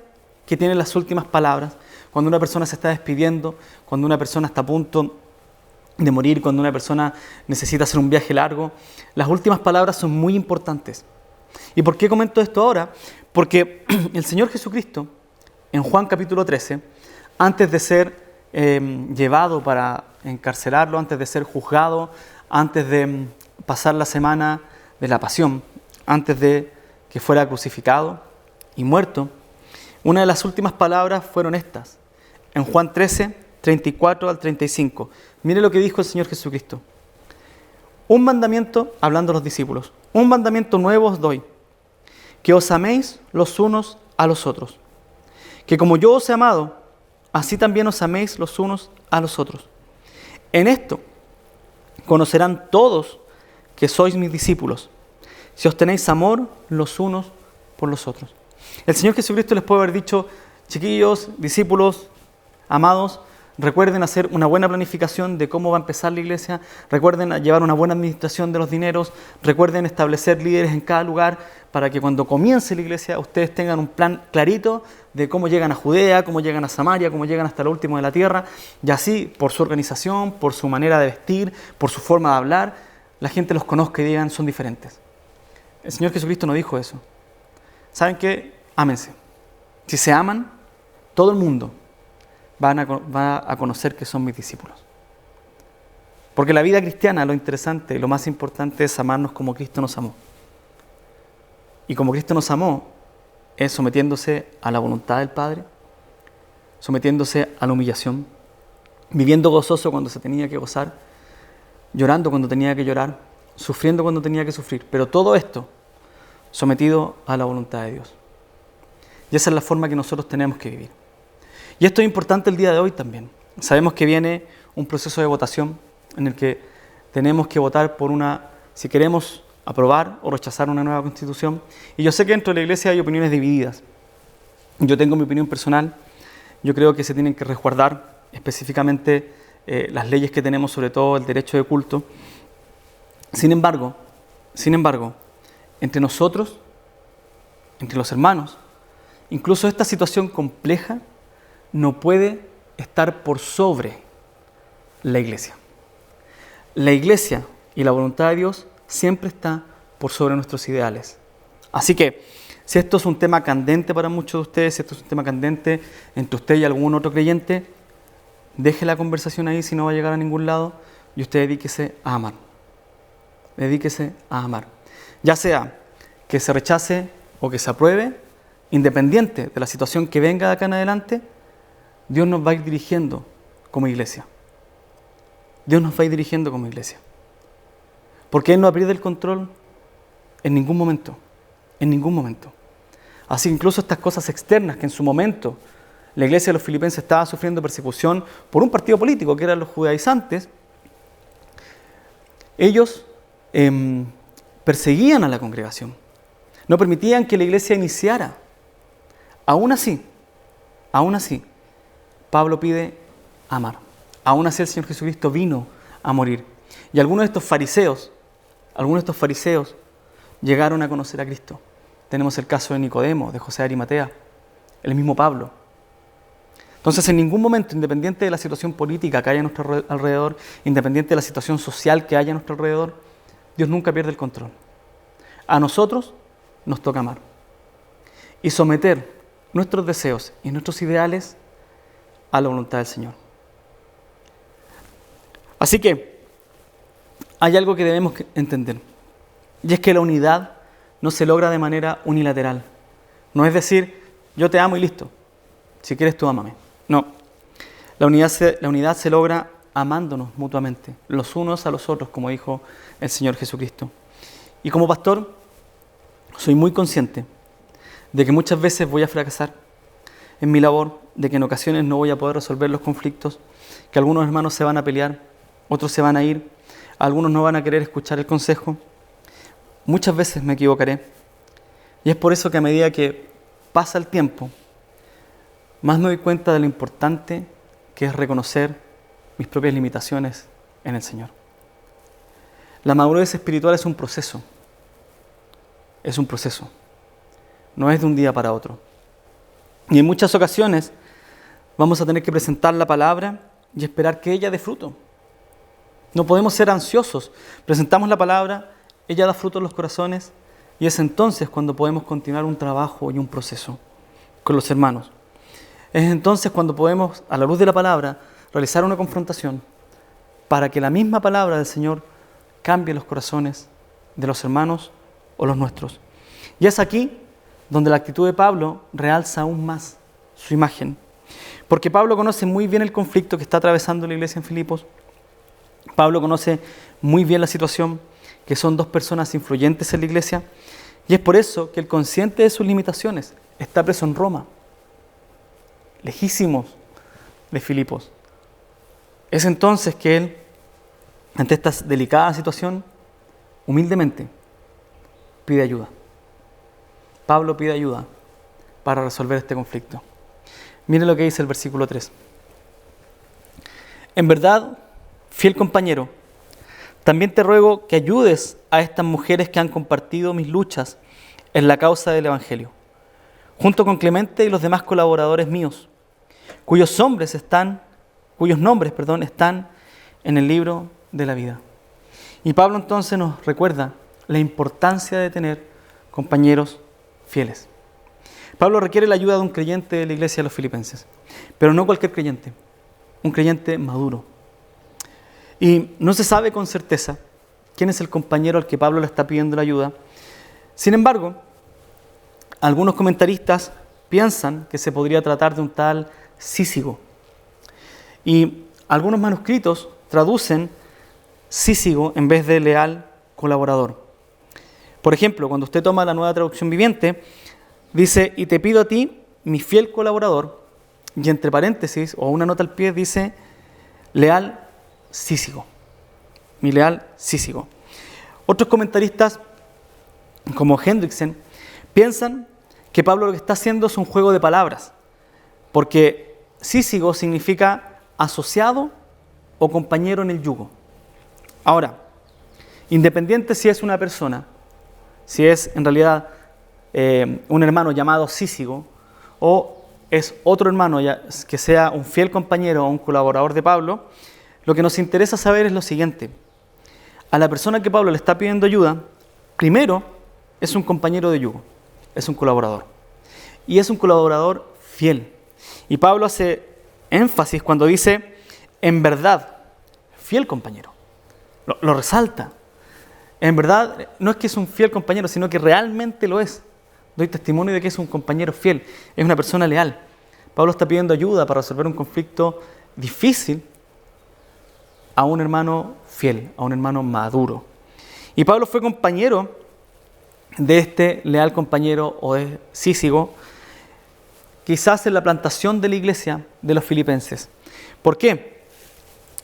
que tienen las últimas palabras, cuando una persona se está despidiendo, cuando una persona está a punto de morir, cuando una persona necesita hacer un viaje largo. Las últimas palabras son muy importantes. ¿Y por qué comento esto ahora? Porque el Señor Jesucristo, en Juan capítulo 13, antes de ser llevado para encarcelarlo, antes de ser juzgado, antes de pasar la semana de la pasión, antes de que fuera crucificado y muerto, una de las últimas palabras fueron estas, en Juan 13, 34 al 35. Mire lo que dijo el Señor Jesucristo. Un mandamiento, hablando a los discípulos, un mandamiento nuevo os doy, que os améis los unos a los otros, que como yo os he amado, así también os améis los unos a los otros. En esto conocerán todos que sois mis discípulos, si os tenéis amor los unos por los otros. El Señor Jesucristo les puede haber dicho, chiquillos, discípulos, amados, recuerden hacer una buena planificación de cómo va a empezar la iglesia, recuerden llevar una buena administración de los dineros, recuerden establecer líderes en cada lugar para que cuando comience la iglesia ustedes tengan un plan clarito de cómo llegan a Judea, cómo llegan a Samaria, cómo llegan hasta lo último de la tierra, y así por su organización, por su manera de vestir, por su forma de hablar, la gente los conozca y digan son diferentes. El Señor Jesucristo no dijo eso. ¿Saben qué? Ámense. Si se aman, todo el mundo va a conocer que son mis discípulos. Porque la vida cristiana, lo interesante y lo más importante es amarnos como Cristo nos amó. Y como Cristo nos amó, es sometiéndose a la voluntad del Padre, sometiéndose a la humillación, viviendo gozoso cuando se tenía que gozar, llorando cuando tenía que llorar, sufriendo cuando tenía que sufrir. Pero todo esto sometido a la voluntad de Dios. Y esa es la forma que nosotros tenemos que vivir. Y esto es importante el día de hoy también. Sabemos que viene un proceso de votación en el que tenemos que votar por si queremos aprobar o rechazar una nueva constitución. Y yo sé que dentro de la iglesia hay opiniones divididas. Yo tengo mi opinión personal. Yo creo que se tienen que resguardar específicamente las leyes que tenemos, sobre todo el derecho de culto. Sin embargo, entre nosotros, entre los hermanos, incluso esta situación compleja no puede estar por sobre la iglesia. La iglesia y la voluntad de Dios siempre está por sobre nuestros ideales. Así que, si esto es un tema candente para muchos de ustedes, si esto es un tema candente entre usted y algún otro creyente, deje la conversación ahí si no va a llegar a ningún lado y usted dedíquese a amar. Dedíquese a amar. Ya sea que se rechace o que se apruebe, independiente de la situación que venga de acá en adelante, Dios nos va a ir dirigiendo como iglesia. Dios nos va a ir dirigiendo como iglesia. Porque Él no pierde el control en ningún momento. En ningún momento. Así que incluso estas cosas externas que en su momento la iglesia de los filipenses estaba sufriendo persecución por un partido político que eran los judaizantes, ellos perseguían a la congregación. No permitían que la iglesia iniciara. Aún así, Pablo pide amar. Aún así el Señor Jesucristo vino a morir. Y algunos de estos fariseos llegaron a conocer a Cristo. Tenemos el caso de Nicodemo, de José de Arimatea, el mismo Pablo. Entonces, en ningún momento, independiente de la situación política que haya a nuestro alrededor, independiente de la situación social que haya a nuestro alrededor, Dios nunca pierde el control. A nosotros nos toca amar y someter nuestros deseos y nuestros ideales a la voluntad del Señor. Así que hay algo que debemos entender, y es que la unidad no se logra de manera unilateral. No es decir, yo te amo y listo, si quieres tú ámame. No, la unidad se logra amándonos mutuamente, los unos a los otros, como dijo el Señor Jesucristo. Y como pastor, soy muy consciente de que muchas veces voy a fracasar en mi labor, de que en ocasiones no voy a poder resolver los conflictos, que algunos hermanos se van a pelear, otros se van a ir, algunos no van a querer escuchar el consejo. Muchas veces me equivocaré. Y es por eso que a medida que pasa el tiempo, más me doy cuenta de lo importante que es reconocer mis propias limitaciones en el Señor. La madurez espiritual es un proceso. Es un proceso. No es de un día para otro. Y en muchas ocasiones vamos a tener que presentar la palabra y esperar que ella dé fruto. No podemos ser ansiosos. Presentamos la palabra, ella da fruto en los corazones y es entonces cuando podemos continuar un trabajo y un proceso con los hermanos. Es entonces cuando podemos, a la luz de la palabra, realizar una confrontación para que la misma palabra del Señor cambie los corazones de los hermanos o los nuestros. Y es aquí donde la actitud de Pablo realza aún más su imagen. Porque Pablo conoce muy bien el conflicto que está atravesando la iglesia en Filipos. Pablo conoce muy bien la situación, que son dos personas influyentes en la iglesia, y es por eso que él, consciente de sus limitaciones, está preso en Roma, lejísimos de Filipos. Es entonces que él, ante esta delicada situación, humildemente pide ayuda. Pablo pide ayuda para resolver este conflicto. Mire lo que dice el versículo 3. En verdad, fiel compañero, también te ruego que ayudes a estas mujeres que han compartido mis luchas en la causa del Evangelio, junto con Clemente y los demás colaboradores míos, cuyos nombres están en el libro de la vida. Y Pablo entonces nos recuerda la importancia de tener compañeros fieles. Pablo requiere la ayuda de un creyente de la iglesia de los filipenses, pero no cualquier creyente, un creyente maduro. Y no se sabe con certeza quién es el compañero al que Pablo le está pidiendo la ayuda. Sin embargo, algunos comentaristas piensan que se podría tratar de un tal Cícigo. Y algunos manuscritos traducen Cícigo en vez de leal colaborador. Por ejemplo, cuando usted toma la Nueva Traducción Viviente, dice, y te pido a ti, mi fiel colaborador, y entre paréntesis, o una nota al pie, dice, leal Cícigo. Mi leal Cícigo. Otros comentaristas, como Hendriksen, piensan que Pablo lo que está haciendo es un juego de palabras, porque Cícigo significa asociado o compañero en el yugo. Ahora, independiente si es una persona, si es en realidad un hermano llamado Cícigo, o es otro hermano que sea un fiel compañero o un colaborador de Pablo, lo que nos interesa saber es lo siguiente. A la persona que Pablo le está pidiendo ayuda, primero es un compañero de yugo, es un colaborador. Y es un colaborador fiel. Y Pablo hace énfasis cuando dice, en verdad, fiel compañero. Lo resalta. En verdad, no es que es un fiel compañero, sino que realmente lo es. Doy testimonio de que es un compañero fiel, es una persona leal. Pablo está pidiendo ayuda para resolver un conflicto difícil a un hermano fiel, a un hermano maduro. Y Pablo fue compañero de este leal compañero o de Cícigo, quizás en la plantación de la iglesia de los filipenses. ¿Por qué?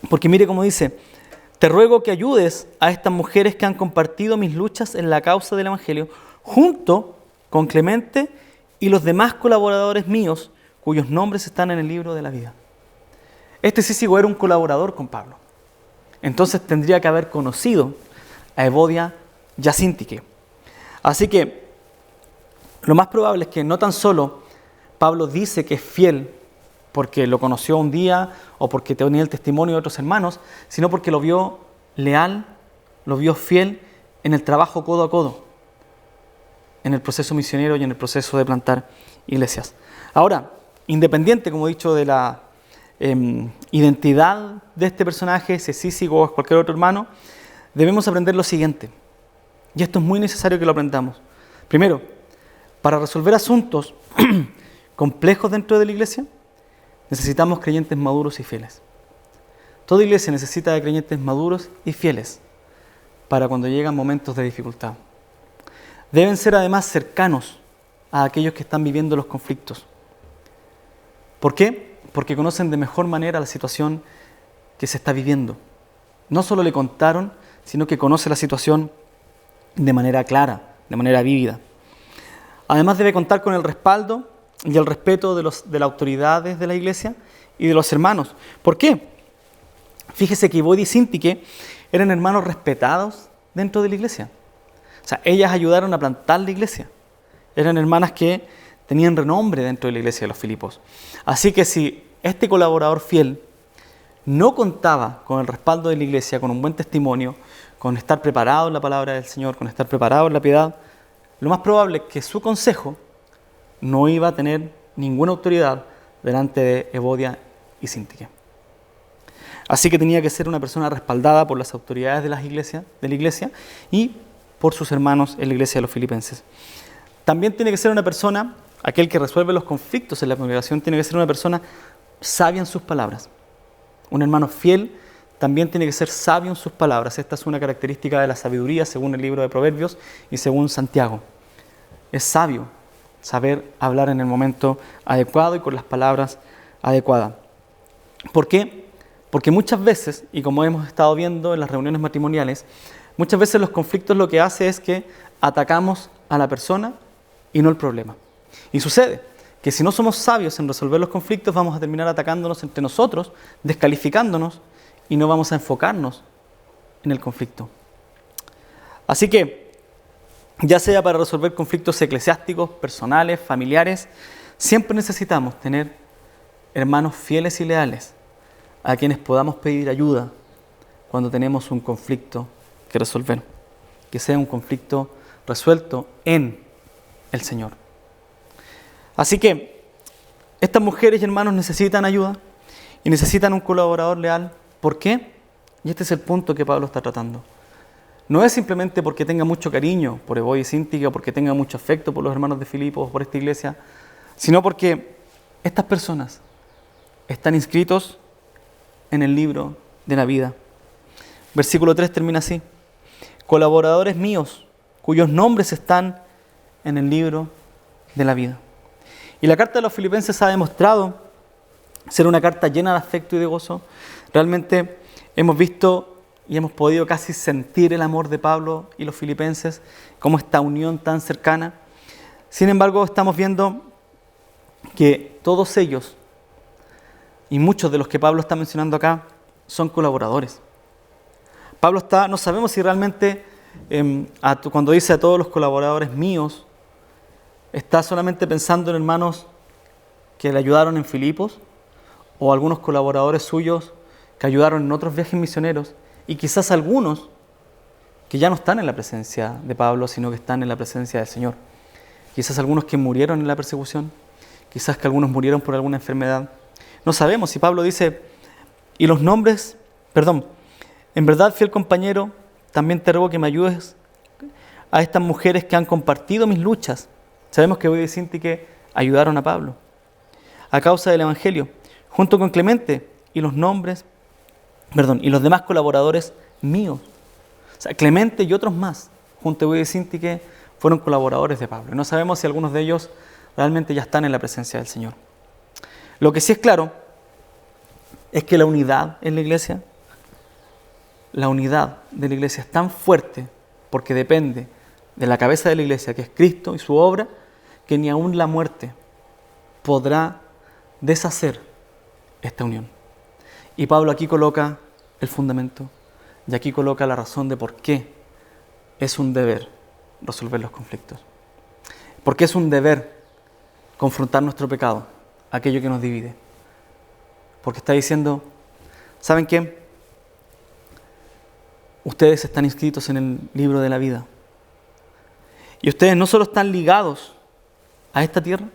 Porque mire cómo dice, te ruego que ayudes a estas mujeres que han compartido mis luchas en la causa del Evangelio, junto con Clemente y los demás colaboradores míos, cuyos nombres están en el libro de la vida. Este Cícigo era un colaborador con Pablo. Entonces tendría que haber conocido a Evodia y a Síntique. Así que lo más probable es que no tan solo Pablo dice que es fiel porque lo conoció un día o porque tenía el testimonio de otros hermanos, sino porque lo vio leal, lo vio fiel en el trabajo codo a codo, en el proceso misionero y en el proceso de plantar iglesias. Ahora, independiente, como he dicho, de la identidad de este personaje, si es Cícigo o es cualquier otro hermano, debemos aprender lo siguiente. Y esto es muy necesario que lo aprendamos. Primero, para resolver asuntos complejos dentro de la iglesia, necesitamos creyentes maduros y fieles. Toda iglesia necesita de creyentes maduros y fieles para cuando llegan momentos de dificultad. Deben ser además cercanos a aquellos que están viviendo los conflictos. ¿Por qué? Porque conocen de mejor manera la situación que se está viviendo. No solo le contaron, sino que conoce la situación de manera clara, de manera vívida. Además debe contar con el respaldo y el respeto de las autoridades de la iglesia y de los hermanos. ¿Por qué? Fíjese que Evodia y Síntique eran hermanos respetados dentro de la iglesia. O sea, ellas ayudaron a plantar la iglesia. Eran hermanas que tenían renombre dentro de la iglesia de los Filipos. Así que si este colaborador fiel no contaba con el respaldo de la iglesia, con un buen testimonio, con estar preparado en la palabra del Señor, con estar preparado en la piedad, lo más probable es que su consejo no iba a tener ninguna autoridad delante de Evodia y Síntique. Así que tenía que ser una persona respaldada por las autoridades de la iglesia y por sus hermanos en la iglesia de los filipenses. También tiene que ser una persona, aquel que resuelve los conflictos en la congregación, tiene que ser una persona sabia en sus palabras. Un hermano fiel también tiene que ser sabio en sus palabras. Esta es una característica de la sabiduría según el libro de Proverbios y según Santiago. Es sabio saber hablar en el momento adecuado y con las palabras adecuadas. ¿Por qué? Porque muchas veces, y como hemos estado viendo en las reuniones matrimoniales, muchas veces los conflictos lo que hace es que atacamos a la persona y no el problema. Y sucede que si no somos sabios en resolver los conflictos, vamos a terminar atacándonos entre nosotros, descalificándonos, y no vamos a enfocarnos en el conflicto. Así que, ya sea para resolver conflictos eclesiásticos, personales, familiares, siempre necesitamos tener hermanos fieles y leales a quienes podamos pedir ayuda cuando tenemos un conflicto que resolver, que sea un conflicto resuelto en el Señor. Así que estas mujeres y hermanos necesitan ayuda y necesitan un colaborador leal. ¿Por qué? Y este es el punto que Pablo está tratando. No es simplemente porque tenga mucho cariño por Evodia y Síntique o porque tenga mucho afecto por los hermanos de Filipos o por esta iglesia, sino porque estas personas están inscritos en el libro de la vida. Versículo 3 termina así: colaboradores míos, cuyos nombres están en el libro de la vida. Y la carta de los Filipenses ha demostrado ser una carta llena de afecto y de gozo. Realmente hemos visto y hemos podido casi sentir el amor de Pablo y los filipenses, como esta unión tan cercana. Sin embargo, estamos viendo que todos ellos, y muchos de los que Pablo está mencionando acá, son colaboradores. Pablo no sabemos si realmente, cuando dice a todos los colaboradores míos, está solamente pensando en hermanos que le ayudaron en Filipos, o algunos colaboradores suyos que ayudaron en otros viajes misioneros, y quizás algunos que ya no están en la presencia de Pablo, sino que están en la presencia del Señor. Quizás algunos que murieron en la persecución, quizás que algunos murieron por alguna enfermedad. No sabemos si Pablo dice, y los nombres, en verdad, fiel compañero, también te ruego que me ayudes a estas mujeres que han compartido mis luchas. Sabemos que Evodia y Síntique ayudaron a Pablo a causa del Evangelio, junto con Clemente y los demás colaboradores míos. O sea, Clemente y otros más, junto a Evodia y Síntique, fueron colaboradores de Pablo. Y no sabemos si algunos de ellos realmente ya están en la presencia del Señor. Lo que sí es claro es que la unidad de la iglesia es tan fuerte porque depende de la cabeza de la iglesia, que es Cristo y su obra, que ni aún la muerte podrá deshacer esta unión. Y Pablo aquí coloca el fundamento y aquí coloca la razón de por qué es un deber resolver los conflictos. ¿Por qué es un deber confrontar nuestro pecado, aquello que nos divide? Porque está diciendo, ¿saben qué? Ustedes están inscritos en el libro de la vida. Y ustedes no solo están ligados a esta tierra,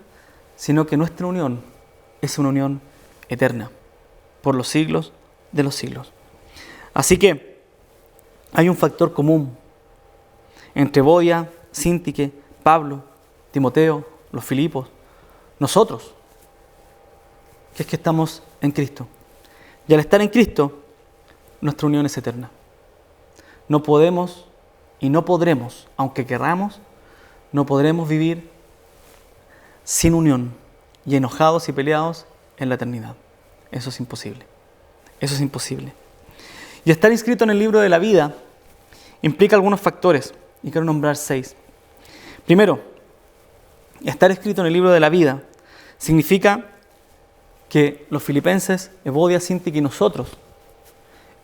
sino que nuestra unión es una unión eterna, por los siglos de los siglos. Así que hay un factor común entre Evodia, Síntique, Pablo, Timoteo, los Filipos, nosotros, que es que estamos en Cristo. Y al estar en Cristo, nuestra unión es eterna. No podemos y no podremos, aunque querramos, no podremos vivir sin unión y enojados y peleados en la eternidad. Eso es imposible. Eso es imposible. Y estar inscrito en el libro de la vida implica algunos factores, y quiero nombrar 6. Primero, estar escrito en el libro de la vida significa que los filipenses, Evodia, Síntique y nosotros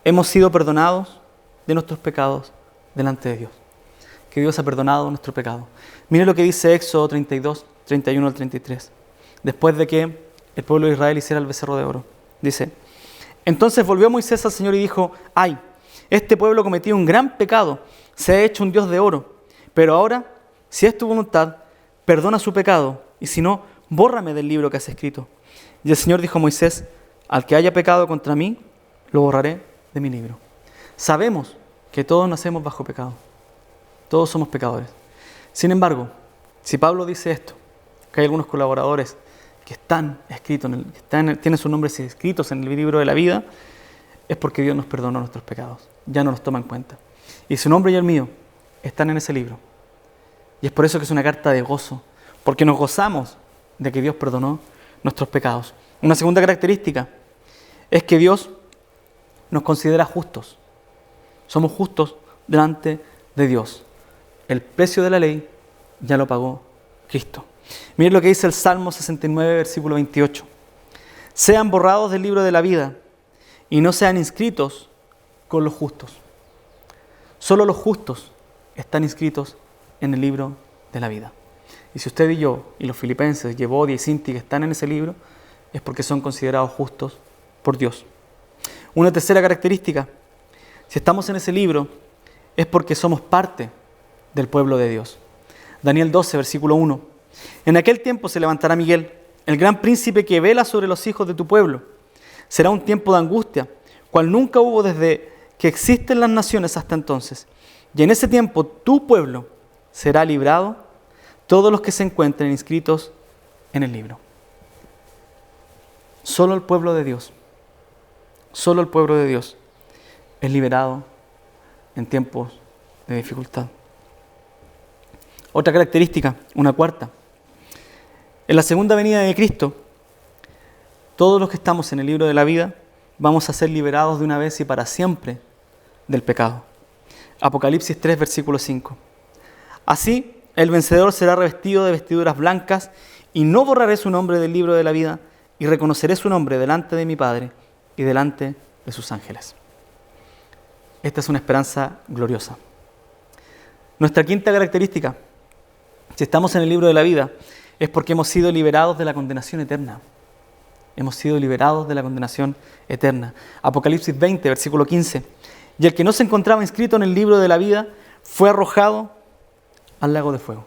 hemos sido perdonados de nuestros pecados delante de Dios. Que Dios ha perdonado nuestro pecado. Mire lo que dice Éxodo 32, 31 al 33. Después de que el pueblo de Israel hiciera el becerro de oro. Dice, Entonces volvió Moisés al Señor y dijo: ¡ay! Este pueblo cometió un gran pecado, se ha hecho un Dios de oro. Pero ahora, si es tu voluntad, perdona su pecado, y si no, bórrame del libro que has escrito. Y el Señor dijo a Moisés: al que haya pecado contra mí, lo borraré de mi libro. Sabemos que todos nacemos bajo pecado. Todos somos pecadores. Sin embargo, si Pablo dice esto, que hay algunos colaboradores que están escritos, tienen sus nombres escritos en el libro de la vida, es porque Dios nos perdonó nuestros pecados. Ya no los toma en cuenta. Y su nombre y el mío están en ese libro. Y es por eso que es una carta de gozo, porque nos gozamos de que Dios perdonó nuestros pecados. Una segunda característica es que Dios nos considera justos. Somos justos delante de Dios. El precio de la ley ya lo pagó Cristo. Miren lo que dice el Salmo 69, versículo 28. Sean borrados del libro de la vida y no sean inscritos con los justos. Solo los justos están inscritos en el libro de la vida. Y si usted y yo, y los filipenses, y Evodia y Sinti, que están en ese libro, es porque son considerados justos por Dios. Una tercera característica: si estamos en ese libro, es porque somos parte del pueblo de Dios. Daniel 12, versículo 1. En aquel tiempo se levantará Miguel, el gran príncipe que vela sobre los hijos de tu pueblo. Será un tiempo de angustia, cual nunca hubo desde que existen las naciones hasta entonces. Y en ese tiempo tu pueblo será librado, todos los que se encuentren inscritos en el libro. Solo el pueblo de Dios, solo el pueblo de Dios es liberado en tiempos de dificultad. Otra característica, una cuarta: en la segunda venida de Cristo, todos los que estamos en el libro de la vida vamos a ser liberados de una vez y para siempre del pecado. Apocalipsis 3, versículo 5. Así, el vencedor será revestido de vestiduras blancas, y no borraré su nombre del libro de la vida, y reconoceré su nombre delante de mi Padre y delante de sus ángeles. Esta es una esperanza gloriosa. Nuestra quinta característica: si estamos en el libro de la vida, es porque hemos sido liberados de la condenación eterna. Hemos sido liberados de la condenación eterna. Apocalipsis 20, versículo 15. Y el que no se encontraba inscrito en el libro de la vida fue arrojado al lago de fuego.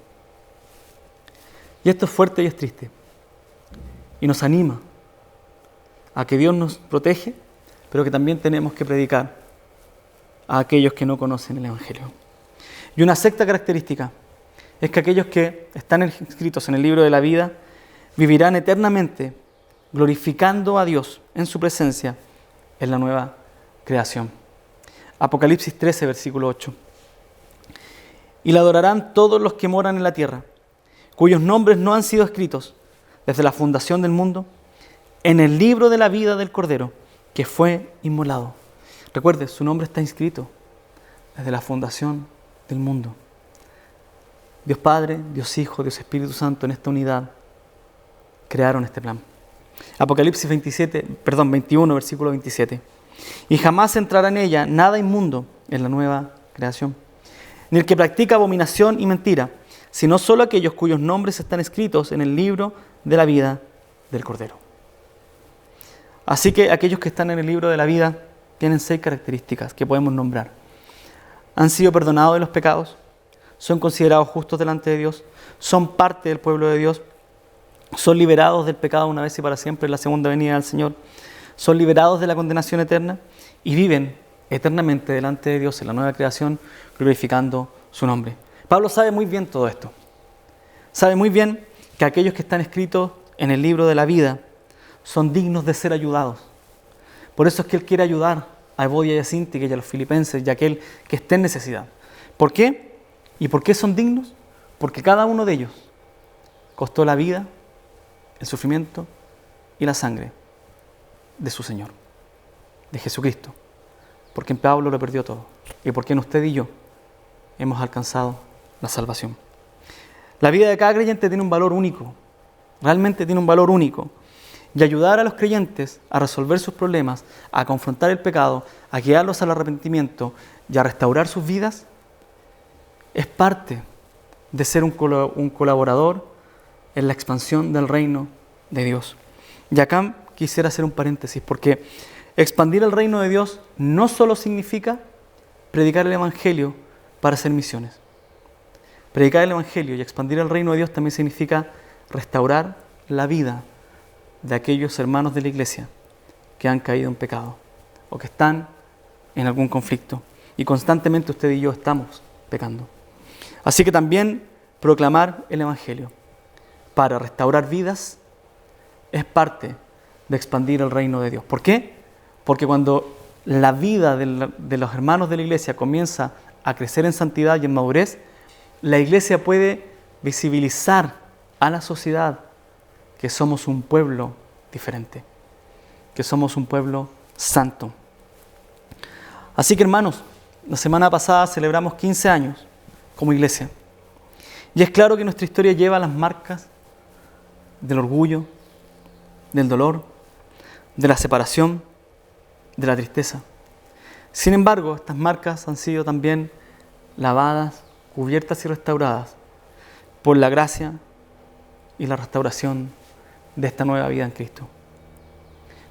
Y esto es fuerte y es triste. Y nos anima a que Dios nos protege, pero que también tenemos que predicar a aquellos que no conocen el Evangelio. Y una sexta característica es que aquellos que están inscritos en el libro de la vida vivirán eternamente glorificando a Dios en su presencia en la nueva creación. Apocalipsis 13, versículo 8. Y la adorarán todos los que moran en la tierra, cuyos nombres no han sido escritos desde la fundación del mundo en el libro de la vida del Cordero, que fue inmolado. Recuerde, su nombre está inscrito desde la fundación del mundo. Dios Padre, Dios Hijo, Dios Espíritu Santo, en esta unidad crearon este plan. Apocalipsis 21, versículo 27. Y jamás entrará en ella nada inmundo en la nueva creación, ni el que practica abominación y mentira, sino solo aquellos cuyos nombres están escritos en el libro de la vida del Cordero. Así que aquellos que están en el libro de la vida tienen 6 características que podemos nombrar. Han sido perdonados de los pecados, son considerados justos delante de Dios, son parte del pueblo de Dios, son liberados del pecado una vez y para siempre en la segunda venida del Señor, son liberados de la condenación eterna y viven eternamente delante de Dios en la nueva creación, glorificando su nombre. Pablo sabe muy bien todo esto. Sabe muy bien que aquellos que están escritos en el libro de la vida son dignos de ser ayudados. Por eso es que él quiere ayudar a Evodia y a Sinti, y a los filipenses y a aquel que esté en necesidad. ¿Por qué? ¿Y por qué son dignos? Porque cada uno de ellos costó la vida, el sufrimiento y la sangre de su Señor, de Jesucristo. Porque en Pablo lo perdió todo. Y porque en usted y yo hemos alcanzado la salvación. La vida de cada creyente tiene un valor único. Realmente tiene un valor único. Y ayudar a los creyentes a resolver sus problemas, a confrontar el pecado, a guiarlos al arrepentimiento y a restaurar sus vidas, es parte de ser un colaborador en la expansión del reino de Dios. Y acá quisiera hacer un paréntesis, porque Expandir el reino de Dios no solo significa predicar el Evangelio para hacer misiones. Predicar el Evangelio y expandir el reino de Dios también significa restaurar la vida de aquellos hermanos de la iglesia que han caído en pecado o que están en algún conflicto. Y constantemente usted y yo estamos pecando. Así que también proclamar el Evangelio para restaurar vidas es parte de expandir el reino de Dios. ¿Por qué? Porque cuando la vida de los hermanos de la iglesia comienza a crecer en santidad y en madurez, la iglesia puede visibilizar a la sociedad que somos un pueblo diferente, que somos un pueblo santo. Así que, hermanos, la semana pasada celebramos 15 años como iglesia. Y es claro que nuestra historia lleva las marcas del orgullo, del dolor, de la separación, de la tristeza. Sin embargo, estas marcas han sido también lavadas, cubiertas y restauradas por la gracia y la restauración de esta nueva vida en Cristo.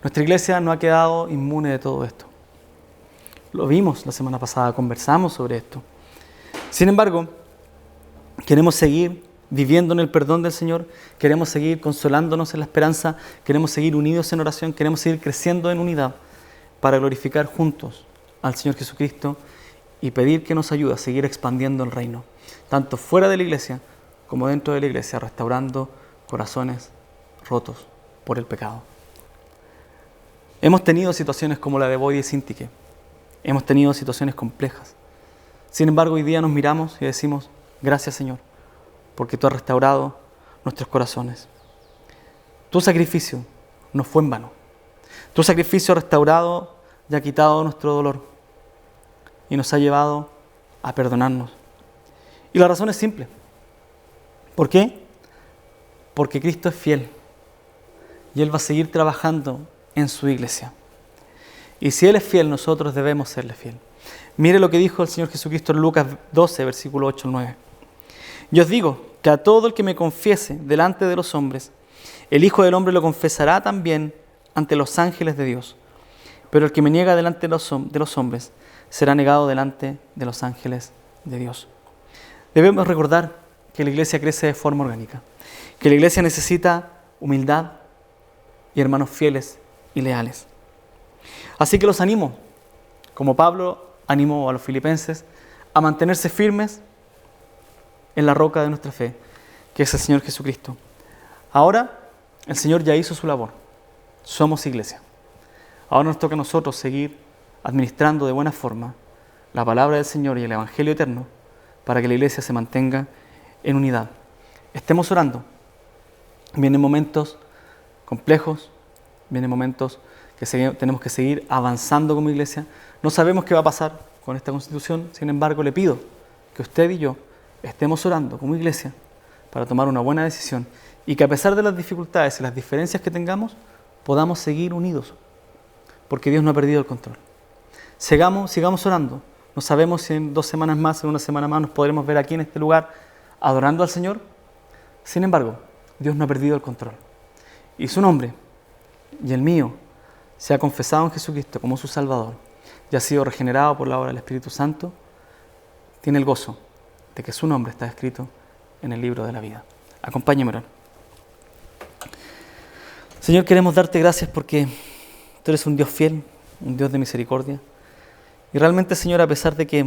Nuestra iglesia no ha quedado inmune de todo esto. Lo vimos la semana pasada, conversamos sobre esto. Sin embargo, queremos seguir viviendo en el perdón del Señor, queremos seguir consolándonos en la esperanza, queremos seguir unidos en oración, queremos seguir creciendo en unidad para glorificar juntos al Señor Jesucristo y pedir que nos ayude a seguir expandiendo el reino, tanto fuera de la iglesia como dentro de la iglesia, restaurando corazones rotos por el pecado. Hemos tenido situaciones como la de Boyd y Sintique, hemos tenido situaciones complejas. Sin embargo, hoy día nos miramos y decimos, gracias Señor, porque tú has restaurado nuestros corazones. Tu sacrificio no fue en vano. Tu sacrificio ha restaurado y ha quitado nuestro dolor y nos ha llevado a perdonarnos. Y la razón es simple. ¿Por qué? Porque Cristo es fiel y Él va a seguir trabajando en su iglesia. Y si Él es fiel, nosotros debemos serle fiel. Mire lo que dijo el Señor Jesucristo en Lucas 12, versículo 8 al 9. Yo os digo que a todo el que me confiese delante de los hombres, el Hijo del Hombre lo confesará también ante los ángeles de Dios. Pero el que me niega delante de los hombres será negado delante de los ángeles de Dios. Debemos recordar que la iglesia crece de forma orgánica, que la iglesia necesita humildad y hermanos fieles y leales. Así que los animo, como Pablo animó a los filipenses, a mantenerse firmes en la roca de nuestra fe, que es el Señor Jesucristo. Ahora el Señor ya hizo su labor. Somos iglesia. Ahora nos toca a nosotros seguir administrando de buena forma la palabra del Señor y el Evangelio eterno para que la iglesia se mantenga en unidad. Estemos orando. Vienen momentos complejos, vienen momentos que tenemos que seguir avanzando como iglesia. No sabemos qué va a pasar con esta Constitución, sin embargo le pido que usted y yo estemos orando como iglesia para tomar una buena decisión y que a pesar de las dificultades y las diferencias que tengamos, podamos seguir unidos, porque Dios no ha perdido el control. Sigamos orando. No sabemos si en 2 semanas más, en una semana más, nos podremos ver aquí en este lugar adorando al Señor. Sin embargo, Dios no ha perdido el control. Y su nombre y el mío se ha confesado en Jesucristo como su Salvador y ha sido regenerado por la obra del Espíritu Santo. Tiene el gozo de que su nombre está escrito en el libro de la vida. Acompáñame a orar. Señor, queremos darte gracias porque tú eres un Dios fiel, un Dios de misericordia. Y realmente, Señor, a pesar de que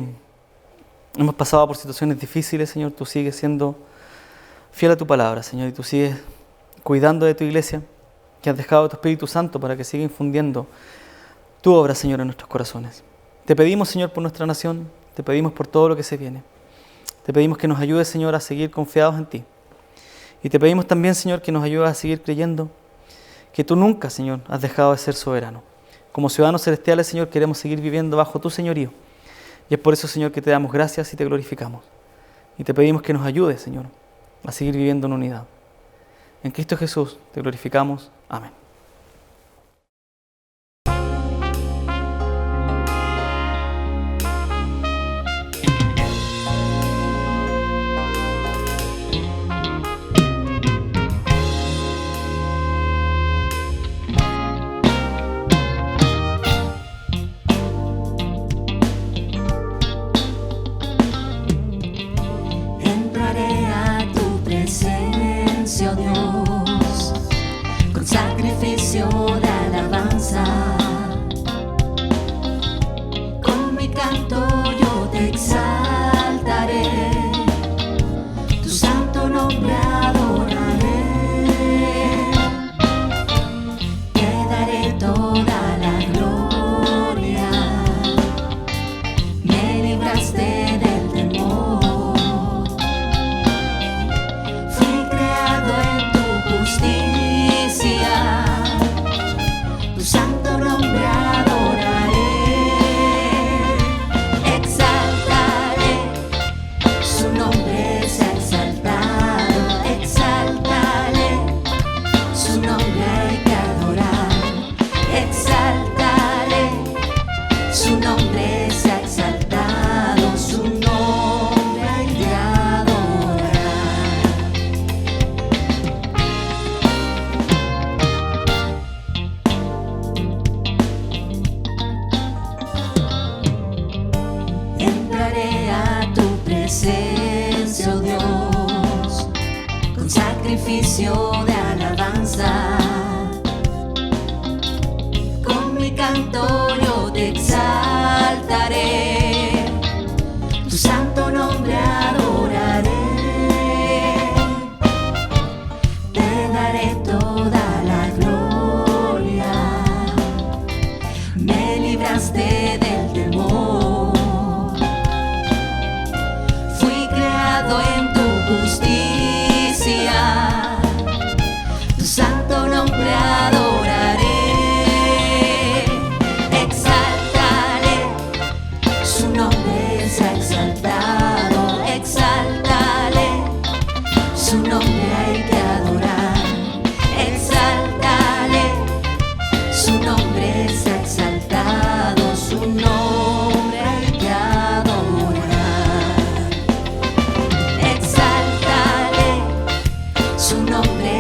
hemos pasado por situaciones difíciles, Señor, tú sigues siendo fiel a tu palabra, Señor, y tú sigues cuidando de tu iglesia, que has dejado a tu Espíritu Santo para que siga infundiendo tu obra, Señor, en nuestros corazones. Te pedimos, Señor, por nuestra nación, te pedimos por todo lo que se viene. Te pedimos que nos ayudes, Señor, a seguir confiados en ti. Y te pedimos también, Señor, que nos ayudes a seguir creyendo que tú nunca, Señor, has dejado de ser soberano. Como ciudadanos celestiales, Señor, queremos seguir viviendo bajo tu señorío. Y es por eso, Señor, que te damos gracias y te glorificamos. Y te pedimos que nos ayudes, Señor, a seguir viviendo en unidad. En Cristo Jesús te glorificamos. Amén.
presencia, oh Dios, con sacrificio de alabanza. Con mi canto yo te exaltaré, tu santo nombre adoraré. Te daré toda la gloria, me libraste del temor. Fui creado en tu justicia, tu santo nombre adoraré. Exaltaré, su nombre sea exaltado. Exaltaré, su nombre hay que adorar. Exaltaré, su nombre sea exaltado. Su nombre hay que adorar. Entraré a tu presencia, oh Dios, con sacrificio de alabanza. Con mi canto yo te exaltaré, tu santo nombre adoraré. Te daré toda la gloria, me libraste del temor. Fui creado en tu justicia, tu santo nombre adoraré. Exaltaré, su nombre sea exaltado. Exaltaré, su nombre hay que adorar. Exaltaré, su nombre sea exaltado. Su nombre hay que adorar. Exaltaré, su nombre